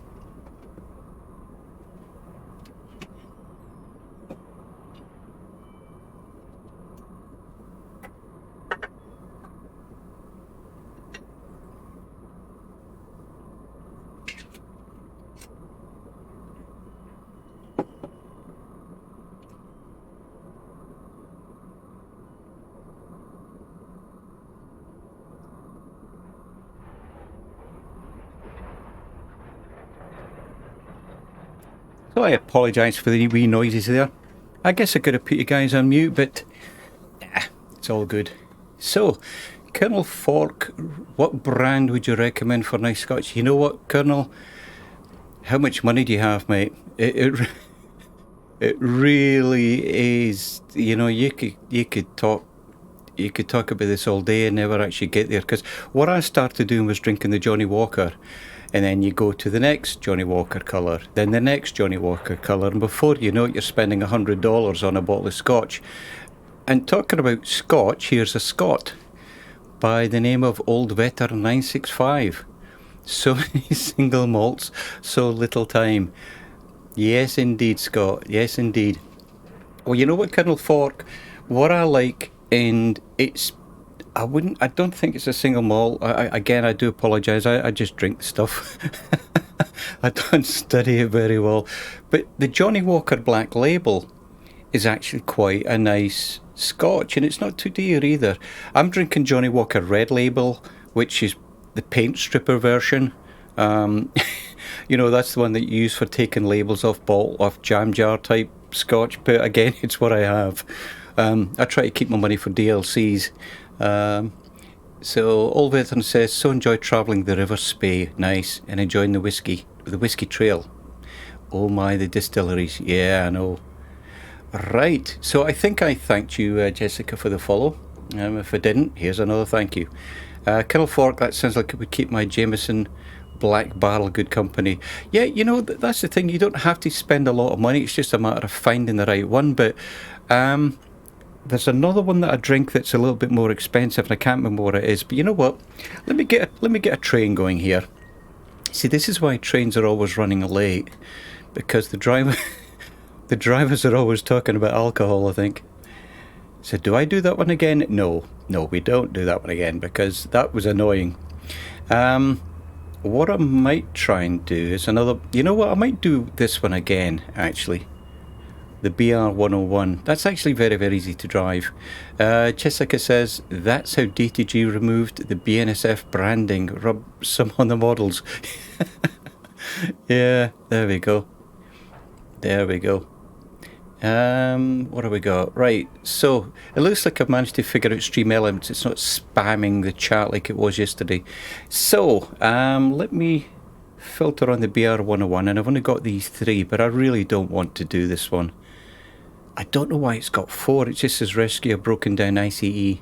So I apologise for the wee noises there. I guess I could have put you guys on mute, but it's all good. So, Colonel Fork, what brand would you recommend for nice Scotch? You know what, Colonel? How much money do you have, mate? It really is. You know, you could talk about this all day and never actually get there. Because what I started doing was drinking the Johnny Walker, and then you go to the next Johnny Walker colour, then the next Johnny Walker colour, and before you know it, you're spending $100 on a bottle of Scotch. And talking about Scotch, here's a Scot by the name of Old Veteran 965. So many single malts, so little time. Yes, indeed, Scott. Yes, indeed. Well, you know what, Colonel Fork? What I like, and I don't think it's a single malt. Again, I do apologise. I just drink the stuff. I don't study it very well. But the Johnny Walker Black Label is actually quite a nice Scotch, and it's not too dear either. I'm drinking Johnny Walker Red Label, which is the paint stripper version. You know, that's the one that you use for taking labels off jam jar type Scotch. But again, it's what I have. I try to keep my money for DLCs. So Old Veteran says, so enjoy travelling the River Spey, nice, and enjoying the whiskey trail. Oh my, the distilleries, yeah, I know. Right, so I think I thanked you, Jessica, for the follow. If I didn't, here's another thank you. Colonel Fork, that sounds like it would keep my Jameson Black Barrel, good company. Yeah, you know, that's the thing. You don't have to spend a lot of money. It's just a matter of finding the right one. But there's another one that I drink that's a little bit more expensive, and I can't remember what it is. But you know what? Let me get a train going here. See, this is why trains are always running late, because the drivers are always talking about alcohol, I think. So do I do that one again? No, we don't do that one again, because that was annoying. What I might try and do is another... You know what? I might do this one again, actually. The BR101. That's actually very, very easy to drive. Jessica says, that's how DTG removed the BNSF branding. Rub some on the models. Yeah, there we go. There we go. What have we got? Right, so it looks like I've managed to figure out stream elements. It's not spamming the chat like it was yesterday. So, let me filter on the BR101, and I've only got these 3, but I really don't want to do this one. I don't know why it's got 4. It just says rescue a broken down ICE.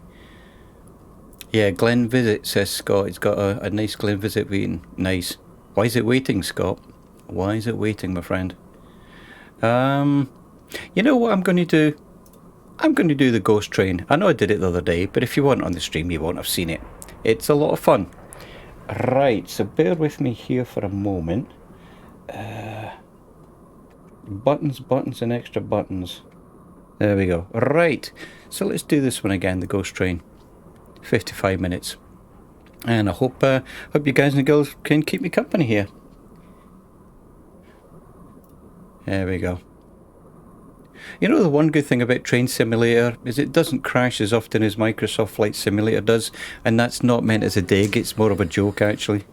Yeah, Glen Visit, says Scott. It's got a nice Glen Visit waiting. Nice. Why is it waiting, Scott? Why is it waiting, my friend? You know what I'm going to do? I'm going to do the ghost train. I know I did it the other day, but if you weren't on the stream, you won't have seen it. It's a lot of fun. Right, so bear with me here for a moment. Buttons, and extra buttons. There we go. Right, so let's do this one again, the ghost train. 55 minutes. And I hope you guys and girls can keep me company here. There we go. You know, the one good thing about Train Simulator is it doesn't crash as often as Microsoft Flight Simulator does, and that's not meant as a dig, it's more of a joke actually.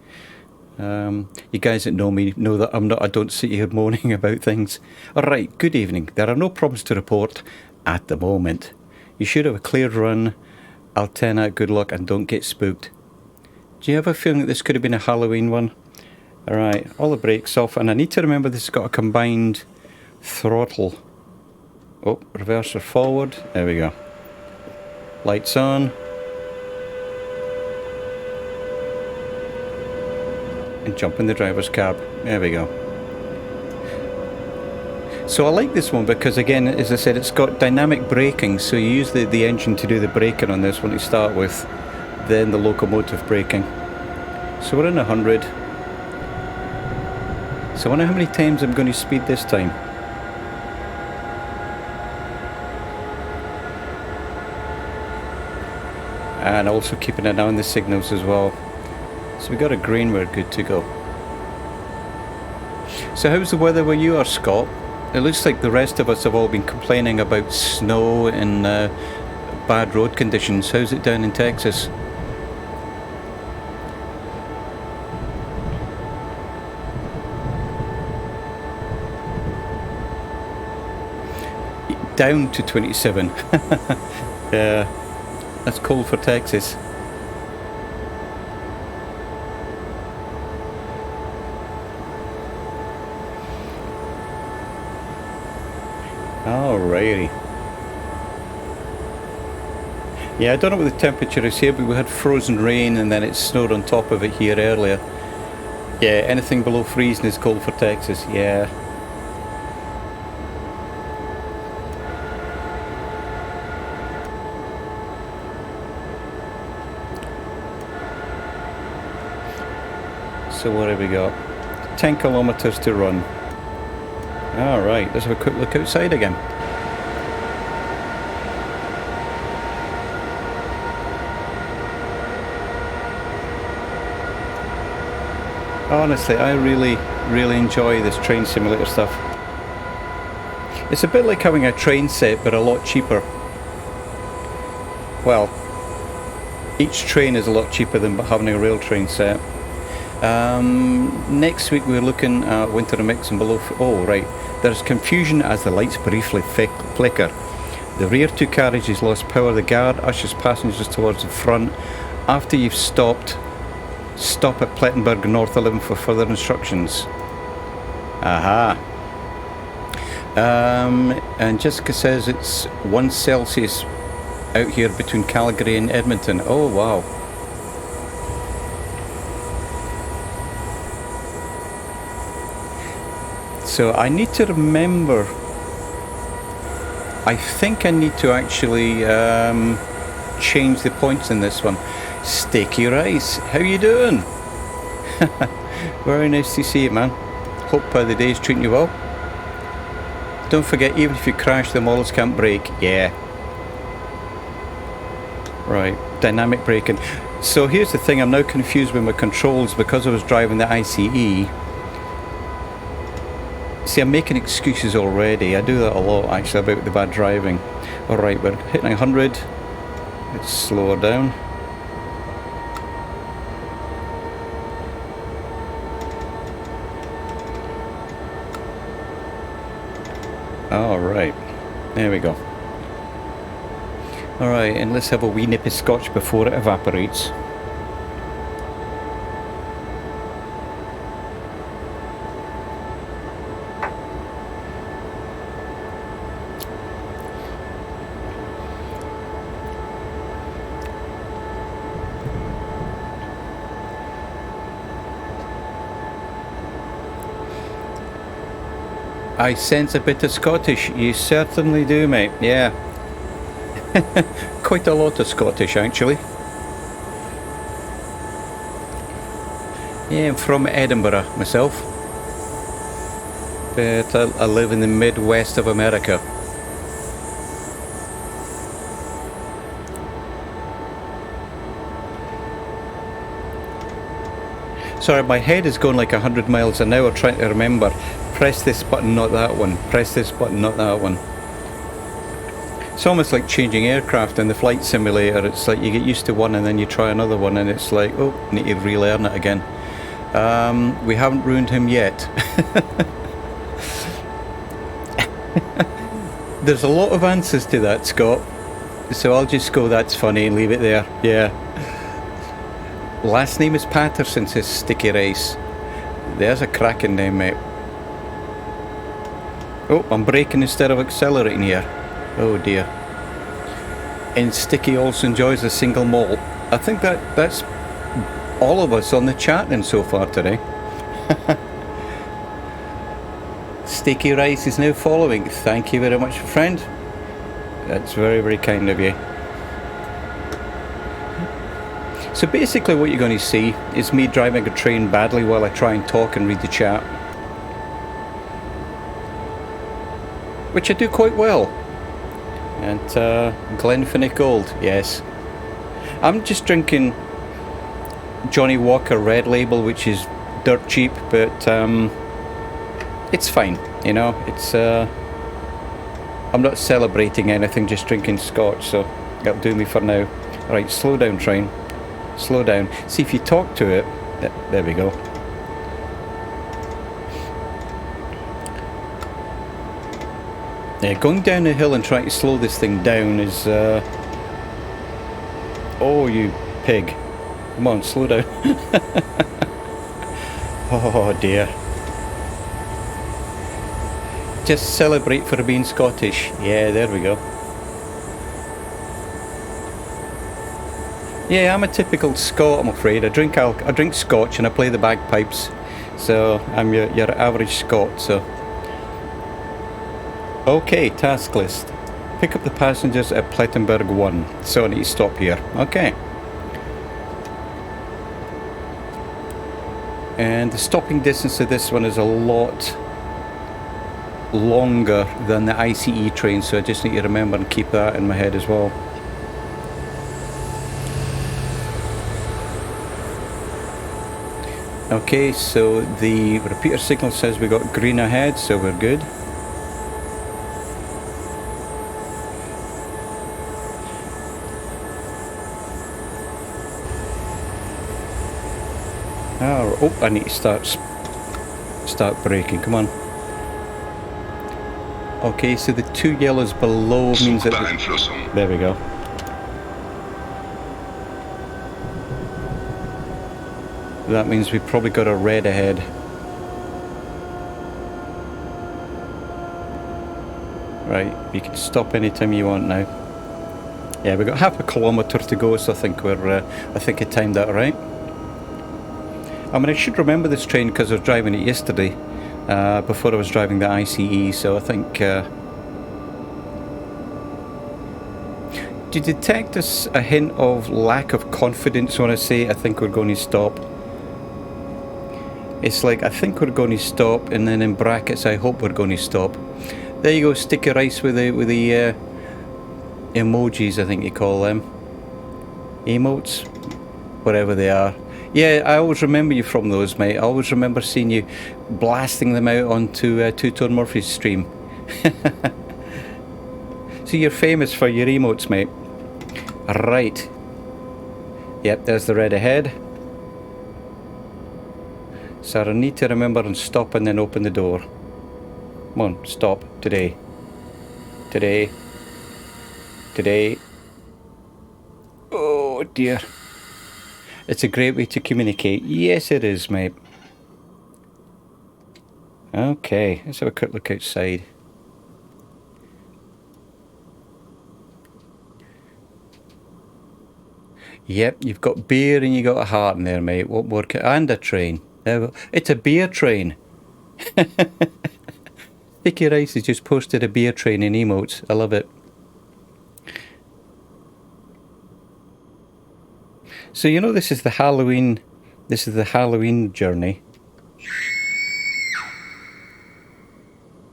You guys that know me know that I don't sit here moaning about things. Alright, good evening. There are no problems to report at the moment. You should have a clear run. Altena, good luck, and don't get spooked. Do you have a feeling that this could have been a Halloween one? Alright, all the brakes off, and I need to remember this has got a combined throttle. Oh, reverser forward. There we go. Lights on. And jump in the driver's cab. There we go. So I like this one because, again, as I said, it's got dynamic braking. So you use the engine to do the braking on this one to start with. Then the locomotive braking. So we're in 100. So I wonder how many times I'm going to speed this time. And also keeping an eye on the signals as well. So we got a green, we're good to go. So how's the weather where you are, Scott? It looks like the rest of us have all been complaining about snow and bad road conditions. How's it down in Texas? Down to 27. Yeah. That's cold for Texas. Alrighty. Yeah, I don't know what the temperature is here, but we had frozen rain and then it snowed on top of it here earlier. Yeah, anything below freezing is cold for Texas, yeah. So what have we got? 10 kilometers to run. Alright, let's have a quick look outside again. Honestly, I really enjoy this train simulator stuff. It's a bit like having a train set, but a lot cheaper. Well, each train is a lot cheaper than having a rail train set. Next week we're looking at winter mix and below. Oh right, there's confusion as the lights briefly flicker. The rear two carriages lost power. The guard ushers passengers towards the front. After you've stopped, stop at Plettenberg North 11 for further instructions. Aha. And Jessica says it's 1 Celsius out here between Calgary and Edmonton. Oh wow. So I need to remember. I think I need to actually change the points in this one. Sticky Rice, how you doing? Very nice to see you, man. Hope the day's treating you well. Don't forget, even if you crash, the models can't brake. Yeah. Right, dynamic braking. So here's the thing, I'm now confused with my controls because I was driving the ICE. See, I'm making excuses already. I do that a lot, actually, about the bad driving. Alright, we're hitting 100. Let's slow her down. Alright, there we go. Alright, and let's have a wee nip of scotch before it evaporates. I sense a bit of Scottish. You certainly do, mate. Yeah. Quite a lot of Scottish, actually. Yeah, I'm from Edinburgh myself. But I live in the Midwest of America. Sorry, my head is going like 100 miles an hour trying to remember. Press this button, not that one. Press this button, not that one. It's almost like changing aircraft in the flight simulator. It's like you get used to one and then you try another one and it's like, oh, need to relearn it again. We haven't ruined him yet. There's a lot of answers to that, Scott. So I'll just go, that's funny, and leave it there. Yeah. Last name is Patterson, says Sticky Rice. There's a cracking name, mate. Oh, I'm braking instead of accelerating here. Oh dear. And Sticky also enjoys a single malt. I think that's all of us on the chat then so far today. Sticky Rice is now following. Thank you very much, friend. That's very, very kind of you. So basically what you're going to see is me driving a train badly while I try and talk and read the chat. Which I do quite well. And Glenfinnig Gold, yes. I'm just drinking Johnny Walker Red Label, which is dirt cheap, but it's fine, you know. It's I'm not celebrating anything, just drinking scotch, so that'll do me for now. Right, slow down, train. Slow down. See if you talk to it. There we go. Yeah, going down the hill and trying to slow this thing down is oh, you pig. Come on, slow down. Oh dear. Just celebrate for being Scottish. Yeah, there we go. Yeah, I'm a typical Scot, I'm afraid. I drink scotch and I play the bagpipes. So I'm your average Scot, so. Okay, task list. Pick up the passengers at Plettenberg 1. So I need to stop here. Okay. And the stopping distance of this one is a lot longer than the ICE train, so I just need to remember and keep that in my head as well. Okay, so the repeater signal says we got green ahead, so we're good. Oh, I need to start braking. Come on. Okay, so the two yellows below means that there we go. That means we've probably got a red ahead. Right, you can stop anytime you want now. Yeah, we've got half a kilometre to go, so I think I timed that right. I mean, I should remember this train because I was driving it yesterday, before I was driving the ICE, so I think... do you detect a hint of lack of confidence when I say I think we're going to stop? It's like, I think we're going to stop, and then in brackets, I hope we're going to stop. There you go, sticky rice with the emojis, I think you call them. Emotes? Whatever they are. Yeah, I always remember you from those, mate. I always remember seeing you blasting them out onto Two-Tone Murphy's stream. So you're famous for your emotes, mate. Right. Yep, there's the red ahead. So I need to remember and stop and then open the door. Come on, stop. Today. Today. Today. Oh dear. It's a great way to communicate. Yes, it is, mate. Okay, let's have a quick look outside. Yep, you've got beer and you got a heart in there, mate. What more? And a train. It's a beer train. Sticky Rice has just posted a beer train in emotes. I love it. So you know this is the Halloween journey.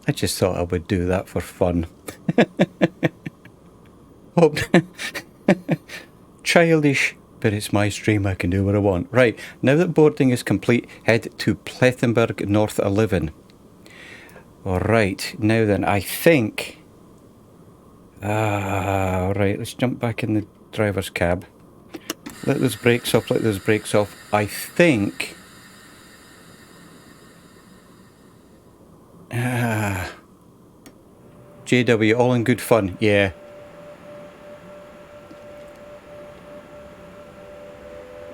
I just thought I would do that for fun. Childish, but it's my stream, I can do what I want. Right, now that boarding is complete, head to Plettenberg North 11. Alright, now then, I think... right, let's jump back in the driver's cab. Let those brakes off, let those brakes off. I think... JW, all in good fun, yeah.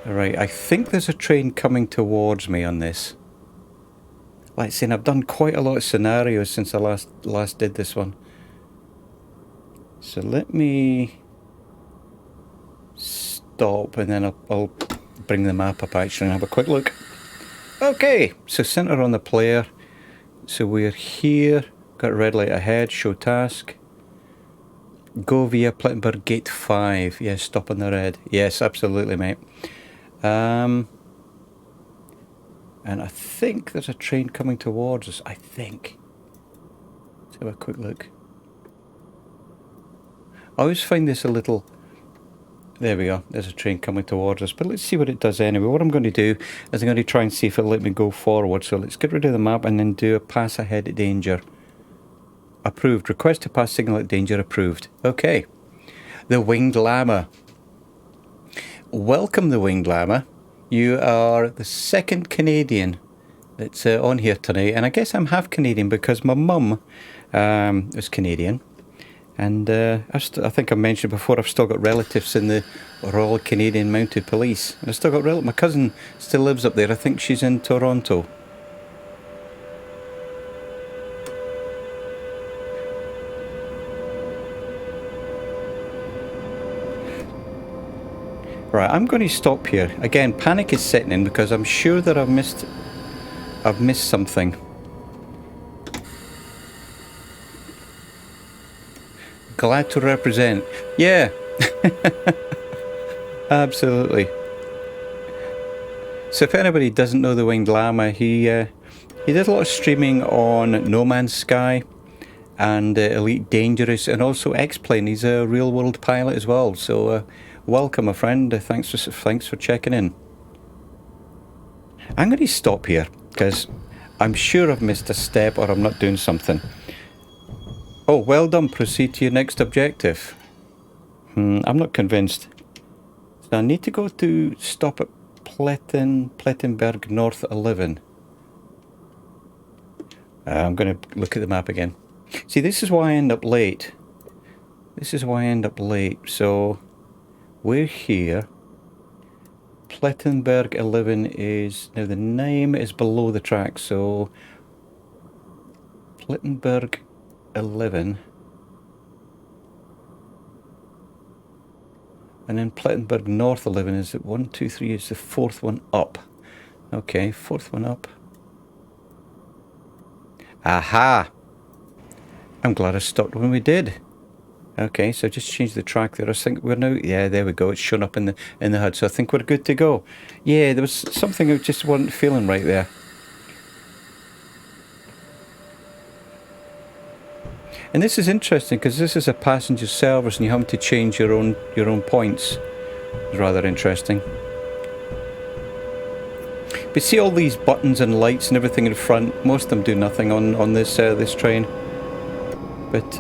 Right, I think there's a train coming towards me on this. Like saying, I've done quite a lot of scenarios since I last did this one. So let me stop and then I'll bring the map up actually and have a quick look. Okay, so center on the player. So we're here, got a red light ahead, show task. Go via Plettenberg Gate 5. Yes, stop on the red. Yes, absolutely, mate. And I think there's a train coming towards us, I think. Let's have a quick look. I always find this a little... There we go, there's a train coming towards us, but let's see what it does anyway. What I'm going to do is I'm going to try and see if it'll let me go forward. So let's get rid of the map and then do a pass ahead at danger. Approved. Request to pass signal at danger approved. Okay. The Winged Llama. Welcome, the Winged Llama. You are the second Canadian that's on here tonight, and I guess I'm half Canadian because my mum is Canadian, and I think I mentioned before I've still got relatives in the Royal Canadian Mounted Police. I've still got my cousin still lives up there. I think she's in Toronto. Right, I'm going to stop here. Again, panic is setting in because I'm sure that I've missed something. Glad to represent. Yeah. Absolutely. So if anybody doesn't know the Winged Llama, he did a lot of streaming on No Man's Sky and Elite Dangerous and also X-Plane. He's a real world pilot as well. So welcome, my friend. Thanks for checking in. I'm going to stop here because I'm sure I've missed a step or I'm not doing something. Oh, well done. Proceed to your next objective. I'm not convinced. So I need to go to stop at Plettenberg North 11. I'm going to look at the map again. See, this is why I end up late. So we're here. Plettenberg 11 is... Now the name is below the track, so... Plettenberg 11. And then Plettenberg North 11 is it 1, 2, 3, is the fourth one up. Okay, fourth one up. Aha! I'm glad I stopped when we did. Okay, so just change the track there. I think we're now, yeah, there we go. It's shown up in the HUD, so I think we're good to go. Yeah, there was something I just wasn't feeling right there. And this is interesting because this is a passenger service and you have to change your own points. It's rather interesting. But see all these buttons and lights and everything in front. Most of them do nothing on this this train, but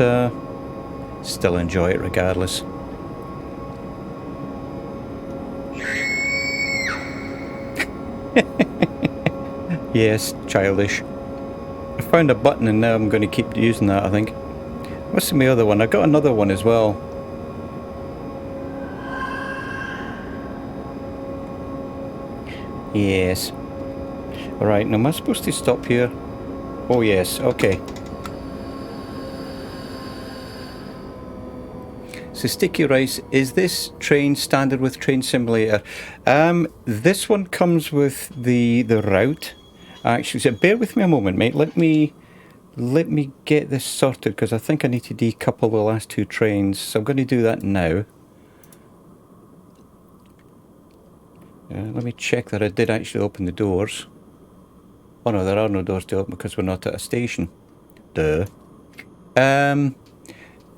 still enjoy it regardless. Yes, childish. I found a button and now I'm going to keep using that, I think. What's my other one? I got another one as well. Yes. Alright, now am I supposed to stop here? Oh yes, okay. So Sticky Rice, is this train standard with Train Simulator? This one comes with the route. Actually, so bear with me a moment, mate. Let me get this sorted because I think I need to decouple the last two trains. So I'm going to do that now. Let me check that I did actually open the doors. Oh no, there are no doors to open because we're not at a station. Duh.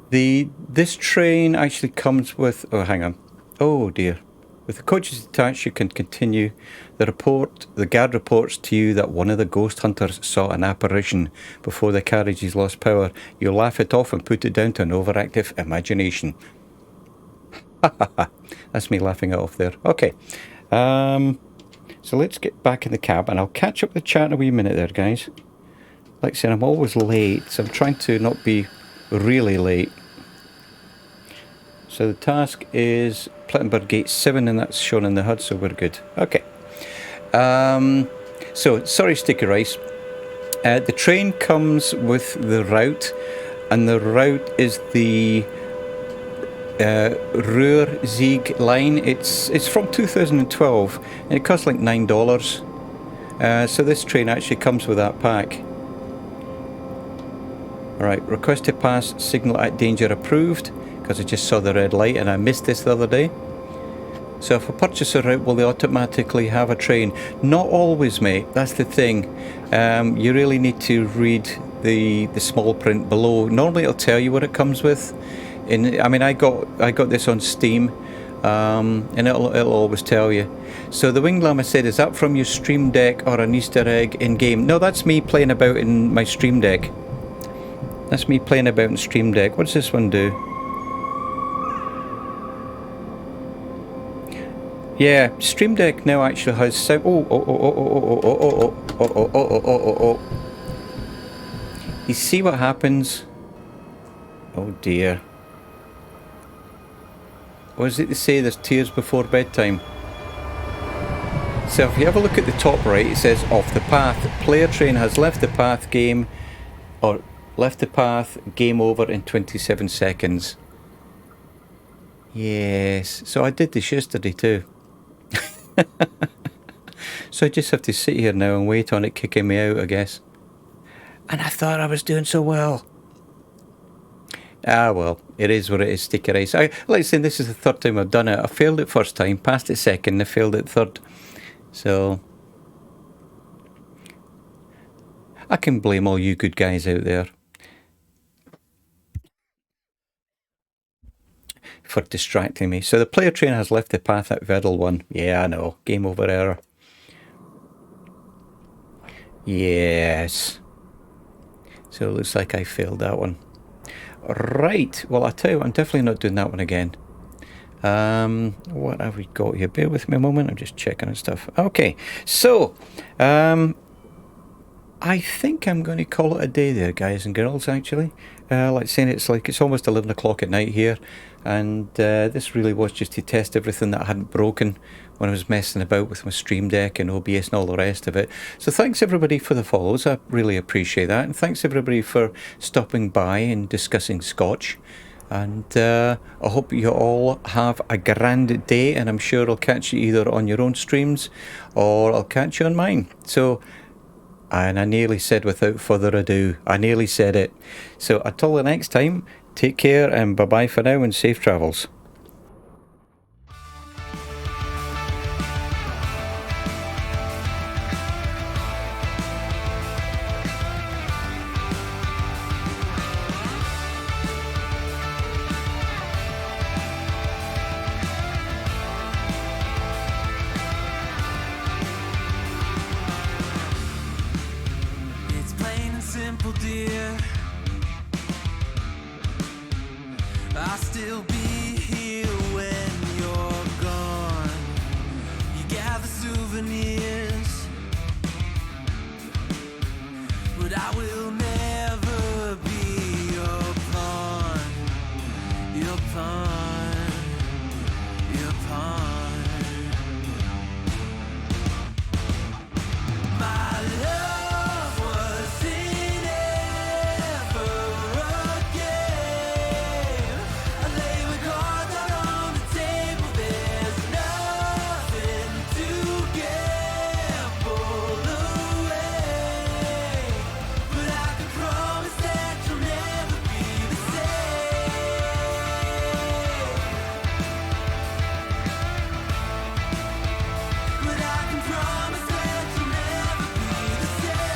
This train actually comes with, oh hang on, oh dear. With the coaches attached you can continue. The guard reports to you that one of the ghost hunters saw an apparition before the carriages lost power. You laugh it off and put it down to an overactive imagination. That's me laughing it off there. Okay, so let's get back in the cab and I'll catch up the chat in a wee minute there, guys. Like I said, I'm always late, so I'm trying to not be really late. So the task is Plettenberg Gate 7 and that's shown in the HUD, so we're good. Okay. So, sorry Sticky Rice. The train comes with the route, and the route is the Ruhr-Sieg line. It's from 2012 and it costs like $9. So this train actually comes with that pack. Alright, request to pass, signal at danger approved, because I just saw the red light and I missed this the other day. So if I purchase a route, will they automatically have a train? Not always, mate, that's the thing. You really need to read the small print below. Normally it'll tell you what it comes with. I mean, I got this on Steam, and it'll always tell you. So the Winged Llama said, is that from your Stream Deck or an Easter egg in-game? No, that's me playing about in my Stream Deck. That's me playing about in Stream Deck. What does this one do? Yeah, Stream Deck now actually has sound. Oh. You see what happens? Oh dear. What is it to say? There's tears before bedtime. So if you have a look at the top right, it says off the path. Player train has left the path, game over in 27 seconds. Yes, so I did this yesterday too. So I just have to sit here now and wait on it kicking me out, I guess. And I thought I was doing so well. Ah well, it is what it is, Sticky Rice. Like I said, this is the third time I've done it. I failed it first time, passed it second, I failed it third. So I can blame all you good guys out there for distracting me. So the player train has left the path at Vedal 1. Yeah, I know. Game over error. Yes. So it looks like I failed that one. Right. Well, I tell you what, I'm definitely not doing that one again. What have we got here? Bear with me a moment. I'm just checking on stuff. Okay. So, I think I'm going to call it a day there, guys and girls, actually. Like saying it's almost 11 o'clock at night here, and this really was just to test everything that I hadn't broken when I was messing about with my Stream Deck and OBS and all the rest of it. So thanks everybody for the follows, I really appreciate that, and thanks everybody for stopping by and discussing Scotch. And I hope you all have a grand day, and I'm sure I'll catch you either on your own streams or I'll catch you on mine. So And I nearly said without further ado. I nearly said it. So until the next time, take care and bye-bye for now and safe travels. It's plain and simple, dear. I'll still be here when you're gone. You gather souvenirs, but I will never be your pawn. Your pawn. Your pawn. My love wasn't ever a game. I lay my cards out on the table. There's nothing to gamble away. But I can promise that you'll never be the same. But I can promise that you'll never be the same.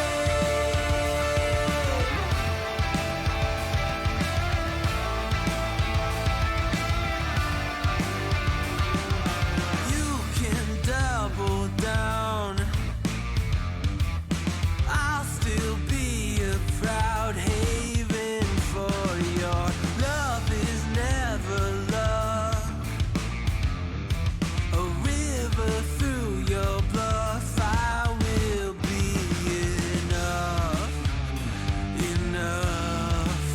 You can double down. I'll still be a proud haven for your love is never love. A river through your bluff, I will be enough, enough,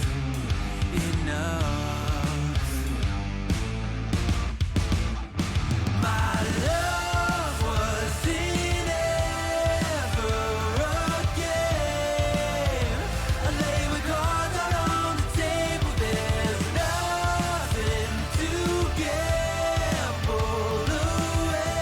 enough. My love wasn't ever a game. I lay my cards out on the table. There's nothing to gamble away.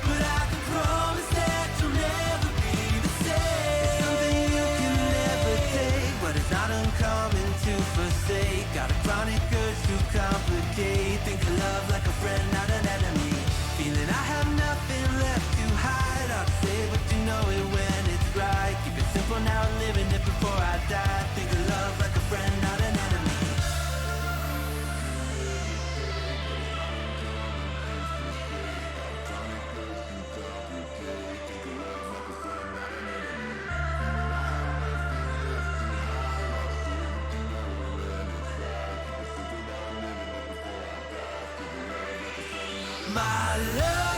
But I can promise that you'll never be the same. It's something you can never take, but it's not uncommon to forsake. Got a chronic urge to complicate. Think of love like a friend, not an enemy. Feeling I have nothing left to hide. I'll say but you know it when it's right. Keep it simple now, living it before I die. Think of love like a friend, not an enemy. My love